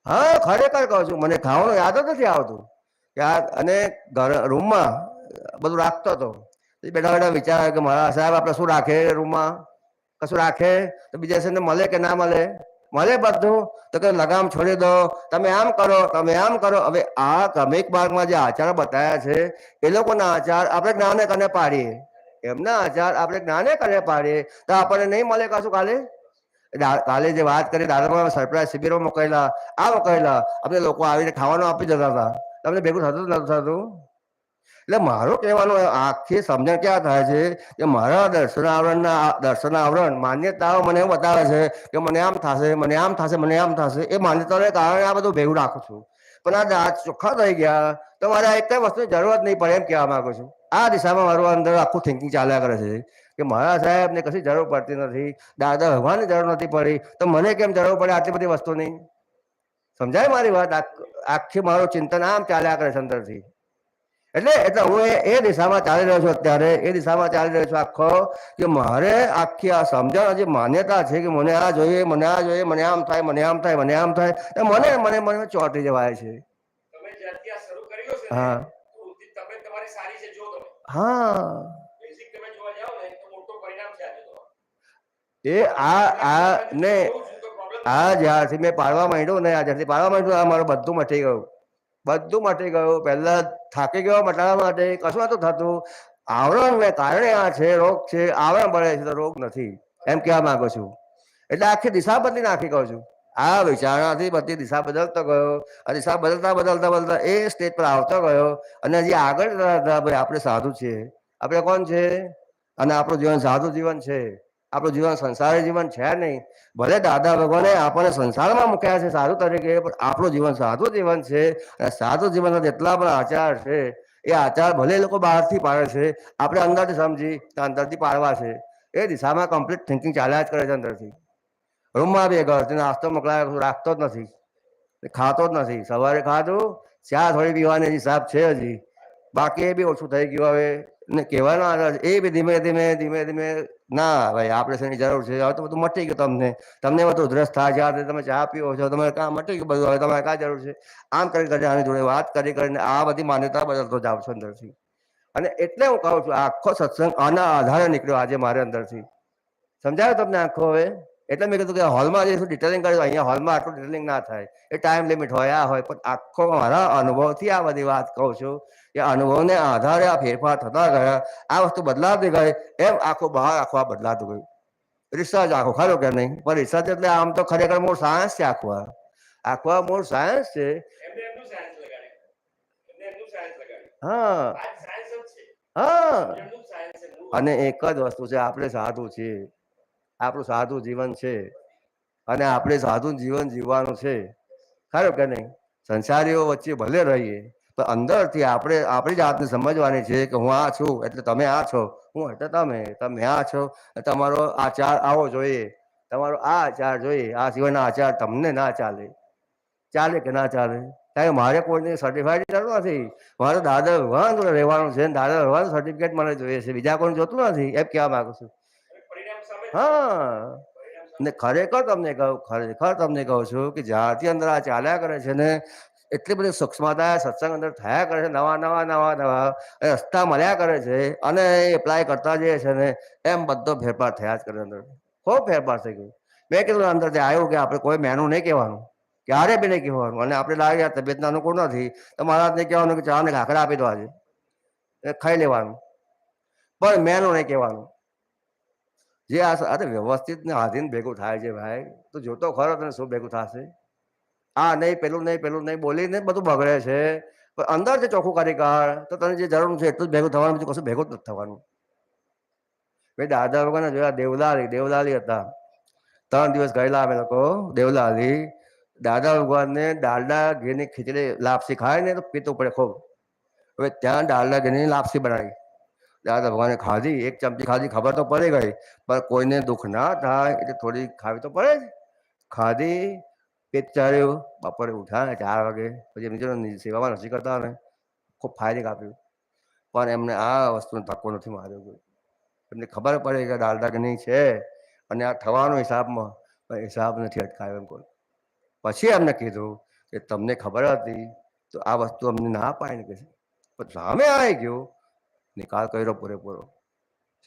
Speaker 8: હા ખરેખર કહું છું, મને ખાવાનું યાદ જ નથી આવતું. અને રૂમમાં બધું રાખતો હતો, બેઠા બેઠા વિચાર કે મારા સાહેબ આપણે શું રાખે રૂમમાં, કશું રાખે તો બીજા છે મળે કે ના મળે, મળે બધું તો કે લગામ છોડી દો, તમે આમ કરો તમે આમ કરો. હવે આ ક્રમિક માર્ગમાં જે આચાર બતાવ્યા છે એ લોકોના આચાર આપણે જ્ઞાને કને પાડીએ, એમના આચાર આપણે જ્ઞાને કને પાડીએ તો આપણને નહીં મળે કશું. કાલે જે વાત કરી દાદામાં સરપ્રાઈઝ શિબિરો મોકલેલા, આ મોકલેલા, આપણે લોકો આવીને ખાવાનું આપી જતા હતા, તમને ભેગું થતું જ નતું થતું. એટલે મારું કહેવાનું આખી સમજણ ક્યાં થાય છે કે મારા દર્શન આવરણ માન્યતાઓ મને એવું બતાવે છે કે મને આમ થશે, મને આમ થશે, મને આમ થશે. એ માન્યતાઓને કારણે આ બધું ભેગું રાખું છું. પણ આ દાંત ચોખ્ખા થઈ ગયા તો મારે એક કઈ વસ્તુની જરૂરત નહીં પડે એમ કહેવા માંગુ છું. આ દિશામાં મારું અંદર આખું થિંકિંગ ચાલ્યા કરે છે કે મારા સાહેબને કશી જરૂર પડતી નથી, દાદા ભગવાનની જરૂર નથી પડી, તો મને કેમ જરૂર પડે આટલી બધી વસ્તુની? સમજાય મારી વાત? આખી મારું ચિંતન આમ ચાલ્યા કરે છે અંદરથી. એટલે હું એ દિશામાં ચાલી રહ્યો છું અત્યારે, એ દિશામાં ચાલી રહ્યો છું આખો, કે મારે આખી આ સમજણ જે માન્યતા છે કે મને આ જોઈએ, મને આ જોઈએ, મને આમ થાય, મને આમ થાય, મને આમ થાય, મને મને મને ચોંટી જવાય છે.
Speaker 9: તમે જ્યારથી આ શરૂ કર્યો છે
Speaker 8: હા
Speaker 9: ને, તો તબિયત તમારી સારી છે. જો તમે
Speaker 8: હા
Speaker 9: બેઝિક તમે જોવા જાઓ ને તો મોટો પરિણામ છે આજે તો.
Speaker 8: એ આ ને આ જ્યારથી મેં પાડવા માંડ્યું ને, આ જ્યારથી પાડવા માંડ્યું, આ મારું બધું મટી ગયું, બધું મટી ગયું. પહેલા થાકી ગયો મટાડવા માટે, કશું નતું થતું. આવરણ કારણે આ છે, રોગ છે, આવરણ બળે છે તો રોગ નથી, એમ કહેવા માંગુ છું. એટલે આખી દિશા બદલી નાખી કહું છું. આ વિચારણાથી બધી દિશા બદલતો ગયો, આ દિશા બદલતા બદલતા બદલતા એ સ્ટેજ પર આવતો ગયો. અને હજી આગળ ભાઈ આપણે સાધુ છીએ, આપણે કોણ છે? અને આપણું જીવન સાધુ જીવન છે, આપણું જીવન સંસારી જીવન છે નહીં. ભલે દાદા ભગવાને આપણને સંસારમાં મૂક્યા છે સાધુ તરીકે, પણ આપણું જીવન સાધુ જીવન છે. અને સાધુ જીવનના જેટલા પણ આચાર છે, એ આચાર ભલે એ લોકો બહારથી પાડે છે, આપણે અંદરથી સમજી અંદરથી પાડવા છે. એ દિશામાં કમ્પ્લીટ થિંકિંગ ચાલ્યા જ કરે છે અંદરથી. રૂમમાં બી ઘરથી નાસ્તો મોકલાય રાખતો જ નથી, ખાતો જ નથી. સવારે ખાધું, ચા થોડી પીવાની હિસાબ છે હજી, બાકી એ બી ઓછું થઈ ગયું હવે. ને કહેવાનો આધાર એ બી ધીમે ધીમે ધીમે ધીમે, ના ભાઈ આપણે શેની જરૂર છે, હવે તો બધું મટી ગયું. તમને બધું ઉધરસ થાય છે, તમે ચા પીવો છો, તમારે કામ મટી ગયું બધું, હવે તમારે કાંઈ જરૂર છે? આમ કરી કરીને આની જોડે વાત કરી કરીને આ બધી માન્યતા બદલતો જાવ છો અંદરથી. અને એટલે હું કહું છું આખો સત્સંગ આના આધારે નીકળ્યો આજે મારે અંદરથી. સમજાયો તમને આખો હવે? એટલે મેં કીધું કે હોલમાં જે ડિટેલિંગ કર્યું, અહીંયા હોલમાં આટલું ડિટેલિંગ ના થાય, એ ટાઈમ લિમિટ હોય, આ હોય. પણ આખો મારા અનુભવથી આ બધી વાત કહું છું, કે અનુભવને આધારે આ ફેરફાર થતા ગયા, આ વસ્તુ બદલાતી ગઈ, એમ આખો બહાર આખો આ બદલાતું ગયું. રિસર્ચ આખો ખરો કે નહીં? પણ રિસર્ચ એટલે આમ તો ખરેખર મૂળ સાયન્સ છે. આખો મૂળ સાયન્સ છે.
Speaker 9: એમને એમનું સાયન્સ લગાડે, એમને એમનું સાયન્સ લગાડે.
Speaker 8: હા
Speaker 9: આ સાયન્સ જ છે,
Speaker 8: હા.
Speaker 9: એમનું સાયન્સ છે.
Speaker 8: અને એક જ વસ્તુ છે, આપણે સાધુ છીએ, આપણું સાધુ જીવન છે, અને આપણે સાધુ જીવન જીવવાનું છે. ખરું કે નહીં? સંસારીઓ વચ્ચે ભલે રહીએ, પણ અંદરથી આપણે આપણી જાતને સમજવાની છે કે હું આ છું એટલે તમે આ છો, હું એટલે તમે આ છો. તમારો આચાર આવો જોઈએ, તમારો આ આચાર જોઈએ, આ સિવાયના આચાર તમને ના ચાલે. ચાલે કે ના ચાલે? કારણ કે મારે કોઈને સર્ટિફાઈડ જરૂર નથી. મારે દાદા ભગવાન જોડે રહેવાનું છે, દાદા ભગવાન સર્ટિફિકેટ મને જોઈએ છે, બીજા કોઈ જોતું નથી, એમ કહેવા માંગુ છું. હા, ને ખરેખર તમને કહું છું કે જ્યારથી અંદર આ ચાલ્યા કરે છે ને, એટલી બધી સૂક્ષ્મતા સત્સંગ અંદર થયા કરે છે, નવા રસ્તા મળ્યા કરે છે, અને એપ્લાય કરતા જઈએ છે ને, એમ બધો ફેરફાર થયા જ કરે અંદર. ખૂબ ફેરફાર થઈ ગયો. મેં કીધું અંદરથી આવ્યું કે આપણે કોઈ મેનું નહીં કહેવાનું, ક્યારે બી નહીં કહેવાનું. અને આપણે લાગે આ તબિયતના અનુકૂળ નથી તો મહારાજને કહેવાનું કે ચા ને ખાખરા આપી દો, આજે ખાઈ લેવાનું, પણ મેનું નહીં કહેવાનું. જે આ વ્યવસ્થિત ને આધીન ભેગું થાય છે ભાઈ, તો જોતો ખરો તને શું ભેગું થશે. આ નહીં પેલું નહીં બોલીને બધું બગડે છે. પણ અંદર જે ચોખ્ખું કરી કાઢ તો તને જે જરૂર છે એટલું જ ભેગું થવાનું, બીજું કશું ભેગું જ નથી થવાનું. ભાઈ દાદા લોકોને જોયા, દેવલાલી હતા. 3 દિવસ ગયેલા અમે લોકો દેવલાલી. દાદા ભગવાનને ડાલડા ઘીની ખીચડી લાપસી ખાય ને તો પીતું પડે ખૂબ. હવે ત્યાં ડાલડા ઘીની લાપસી બનાવી, દાદા ભગવાને ખાધી, 1 ચમચી ખાધી, ખબર તો પડી ગઈ, પણ કોઈને દુઃખ ના થાય એટલે થોડી ખાવી તો પડે જ. ખાધી, પેટ ચાર્યું, બપોરે ઉઠ્યા 4 વાગે, પછી એમની સેવામાં નથી કરતા ને ખૂબ ફાયરિંગ આપ્યું, પણ એમને આ વસ્તુનો ધક્કો નથી માર્યો કોઈ. એમને ખબર પડે કે ડાલડા ઘી છે અને આ થવાનો હિસાબમાં, પણ હિસાબ નથી અટકાવ્યો એમ કોઈ. પછી એમને કીધું કે તમને ખબર હતી તો આ વસ્તુ અમને ના પાડીને કે છે, પણ સામે આવી ગયું, નિકાલ કર્યો પૂરેપૂરો.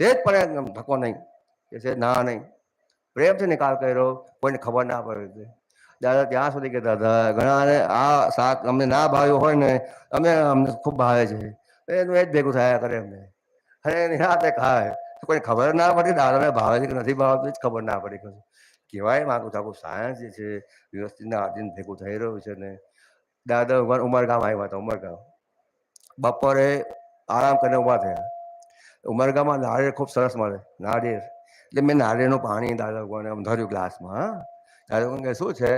Speaker 8: સેજ પડે ધક્કો નહીં કે છે, ના નહીં, પ્રેમથી નિકાલ કર્યો, કોઈને ખબર ના પડે. દાદા ત્યાં સુધી કહેતા હતા, ઘણાને આ શાક અમને ના ભાવ્યું હોય ને, અમને ખૂબ ભાવે છે, એનું એ જ ભેગું થયા કરે અમને. અને નિરાતે ખાય, કોઈ ખબર ના પડી દાદાને ભાવે છે કે નથી ભાવતું, જ ખબર ના પડી. કશું કહેવાય માગું છું, આખું સાયન્સ જે છે વ્યવસ્થિતના આધીન ભેગું થઈ રહ્યું છે ને. દાદા ઉમરગામ આવ્યા હતા, ઉમરગામ બપોરે આરામ કરીને ઊભા થયા. ઉમરગામમાં નાળિયેર ખૂબ સરસ મળે, નાળિયેર. એટલે મેં નાળિયેરનું પાણી દાદા ભગવાને આમ ધર્યું ગ્લાસમાં. હા, દાદા ભગવાન કે શું છે?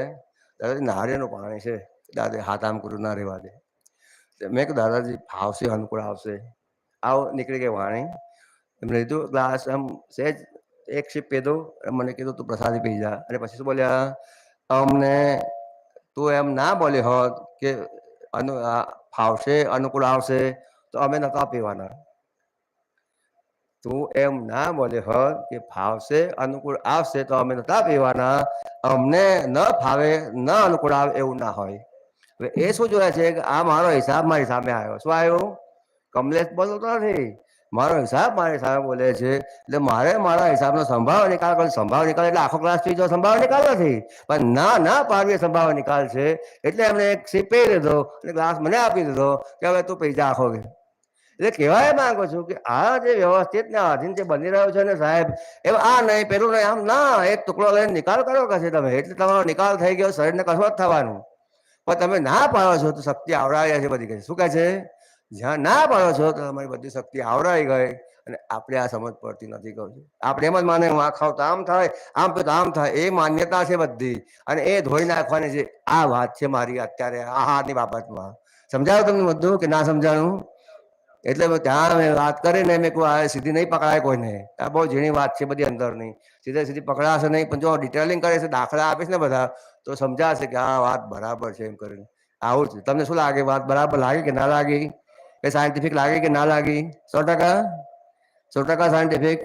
Speaker 8: દાદાજી નાળિયેરનું પાણી છે. દાદા હાથ આમ કર્યું, ના રહેવા દે. મેં કીધું દાદાજી ફાવશે, અનુકૂળ આવશે. આવ નીકળી ગઈ વાણી. એમને લીધું ગ્લાસ, આમ સહેજ 1 સીપ પીધું, મને કીધું તું પ્રસાદી પી જા. અને પછી શું બોલ્યા, અમને તું એમ ના બોલે હોત કે ફાવશે, અનુકૂળ આવશે, તો અમે નતા પીવાના. તું એમ ના બોલે હોત કે ફાવશે, અનુકૂળ આવશે, તો અમે નતા પીવાના. અમને ન ફાવે, ન અનુકૂળ આવે એવું ના હોય. હવે એ શું જોયા છે કે આ મારો હિસાબ મારી સામે આવ્યો. શું આવ્યું? કમલેશ બોલતો નથી, મારો હિસાબ મારી સામે બોલે છે, એટલે મારે મારા હિસાબનો સંભાવ નિકાલ કરો. સંભાવ નિકાલ એટલે આખો ગ્લાસ પીજો, સંભાવ નિકાલ નથી, પણ ના પાડવી સંભાવ નિકાલ છે. એટલે એમણે એક સિપ પી લીધો અને ગ્લાસ મને આપી દીધો કે હવે તું પી જા આખો. એટલે કહેવાય માંગુ છું કે આ જે વ્યવસ્થિત ને આધીન જે બની રહ્યો છે ને સાહેબ, એમ આ નહીં પેલું નહીં, આમ ના, એક ટુકડો લઈને નિકાલ કરો કશે તમે, એટલે તમારો નિકાલ થઈ ગયો, શરીરને કશું જ થવાનું. પણ તમે ના પાડો છો તો શક્તિ આવડાવી છે બધી. કહે શું કહે છે? જ્યાં ના પાડો છો તો તમારી બધી શક્તિ આવડાવી ગઈ, અને આપણે આ સમજ પડતી નથી. કહું છું આપણે એમ જ માને હું આ ખાવ તો આમ થાય, આમ તો આમ થાય, એ માન્યતા છે બધી, અને એ ધોઈ નાખવાની છે. આ વાત છે મારી અત્યારે આહારની બાબતમાં. સમજાયું તમને બધું કે ના સમજાણું? એટલે ત્યાં મેં વાત કરીને મેં કોઈ આ સીધી નહીં પકડાય કોઈને. આ બહુ ઝીણી વાત છે બધી અંદરની, સીધી પકડાશે નહીં. પણ જો ડિટેલિંગ કરે છે, દાખલા આપીશ ને બધા, તો સમજાશે કે આ વાત બરાબર છે એમ કરીને. આવું છે. તમને શું લાગે? વાત બરાબર લાગે કે ના લાગી? એ સાયન્ટિફિક લાગે કે ના લાગી? 100% સાયન્ટિફિક.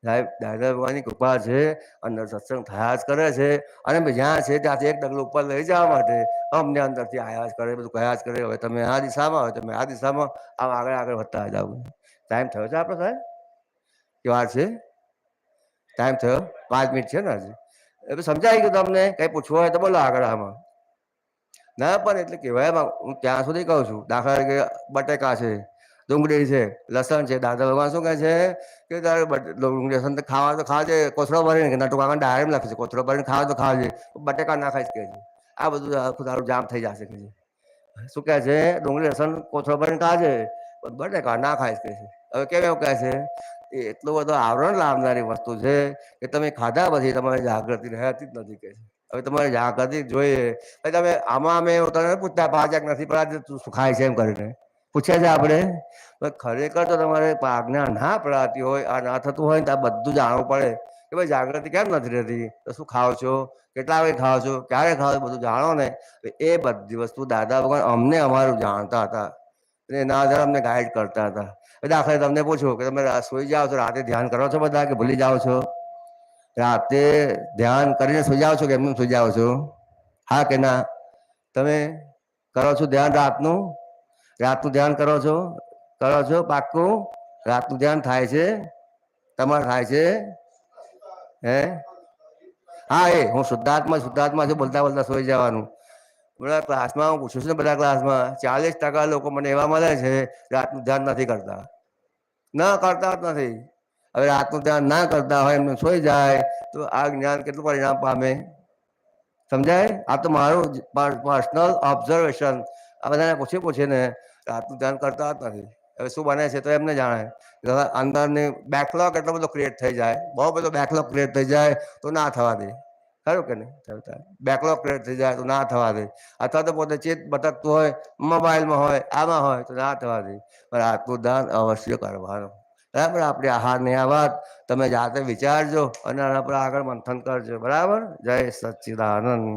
Speaker 8: સાહેબ દાદા ભગવાનની કૃપા છે, અંદર સત્સંગ થયા જ કરે છે, અને જ્યાં છે ત્યાંથી એક ડગલું ઉપર લઈ જવા માટે અમને અંદરથી આયા જ કરે, બધું કયા જ કરે. હવે તમે આ દિશામાં, હવે તમે આ દિશામાં, આમ આગળ વધતા જાવ. ટાઈમ થયો છે આપણો સાહેબ કે વાર છે? ટાઈમ થયો? 5 મિનિટ છે ને હજી. એટલે સમજાય ગયું તમને? કંઈ પૂછવું હોય તો બોલો આગળ. આમાં ના પણ એટલે કહેવાય, હું ત્યાં સુધી કહું છું. દાખલા તરીકે બટેકા છે, ડુંગળી છે, લસણ છે. દાદા ભગવાન શું કહે છે કે તારે ડુંગળી લસણ ખાવા તો ખાજે, કોથળો ભરીને, કે નટુ કાકા ડાયરેક્ટ લખે છે કોથળો ભરીને ખાવા તો ખાજે, બટેકા ના ખાઈશ કે છે. આ બધું આખું તારું જામ થઈ જશે કે છે. શું કહે છે? ડુંગળી લસણ કોથળો ભરીને ખાજે, બટેકા ના ખાઈશ કે છે. હવે કેમ એવું કહે છે? એ એટલું બધું આવરણ લાવનારી વસ્તુ છે કે તમે ખાધા પછી તમારી જાગૃતિ રહેતી જ નથી કે છે. હવે તમારે જાગૃતિ જોઈએ. તમે આમાં અમે તને પૂછતા પાચક નથી પડાતી, તું શું ખાય છે એમ કરીને પૂછ્યા છે આપણે. ખરેખર તો તમારે આજ્ઞા ના પડાતી હોય, આ ના થતું હોય ને, આ બધું જાણવું પડે કે ભાઈ જાગૃતિ કેમ નથી રહેતી, તો શું ખાઓ છો, કેટલા વાગે ખાઓ છો, ક્યારે ખાઓ છો, બધું જાણો ને. એ બધી વસ્તુ દાદા ભગવાન અમને અમારું જાણતા હતા, એના આધારે અમને ગાઈડ કરતા હતા. દાખલા તમને પૂછો કે તમે સુઈ જાઓ છો, રાતે ધ્યાન કરો છો બધા કે ભૂલી જાઓ છો? રાતે ધ્યાન કરીને સુઈ જાઓ છો કે એમનું સુઈ જાઓ છો? હા કે ના? તમે કરો છો ધ્યાન રાતનું? રાતનું ધ્યાન કરો છો? પાક્કું? રાતનું ધ્યાન થાય છે તમારે? થાય છે? હે? હા, એ હું શુદ્ધાત્મા છું, બોલતા સુઈ જવાનું. બધા ક્લાસમાં હું પૂછું છું ને, બધા ક્લાસમાં 40% લોકો મને એવા મળે છે રાતનું ધ્યાન નથી કરતા, કરતા જ નથી. હવે રાતનું ધ્યાન ના કરતા હોય, એમને સોઈ જાય, તો આ જ્ઞાન કેટલું પરિણામ પામે? સમજાય? આ તો મારું પર્સનલ ઓબ્ઝર્વેશન. આ બધાને પૂછીને રાતનું ધ્યાન કરતા જ નથી. હવે શું બને છે તો એમને જાણે. અંદરની બેકલોગ એટલો બધો ક્રિએટ થઈ જાય, બહુ બધો બેકલોગ ક્રિએટ થઈ જાય તો ના થવા દે. ખરું કે નહીં? બેકલોગ ક્રિએટ થઈ જાય તો ના થવા દે. અથવા તો પોતે ચિત્ત ભટકતું હોય, મોબાઈલમાં હોય, આમાં હોય, તો ના થવા દે. પણ રાતનું ધ્યાન અવશ્ય કરવાનું. બરાબર? આપણી આહારની આ વાત તમે જાતે વિચારજો અને આના પર આગળ મંથન કરજો. બરાબર? જય સચ્ચિદાનંદ.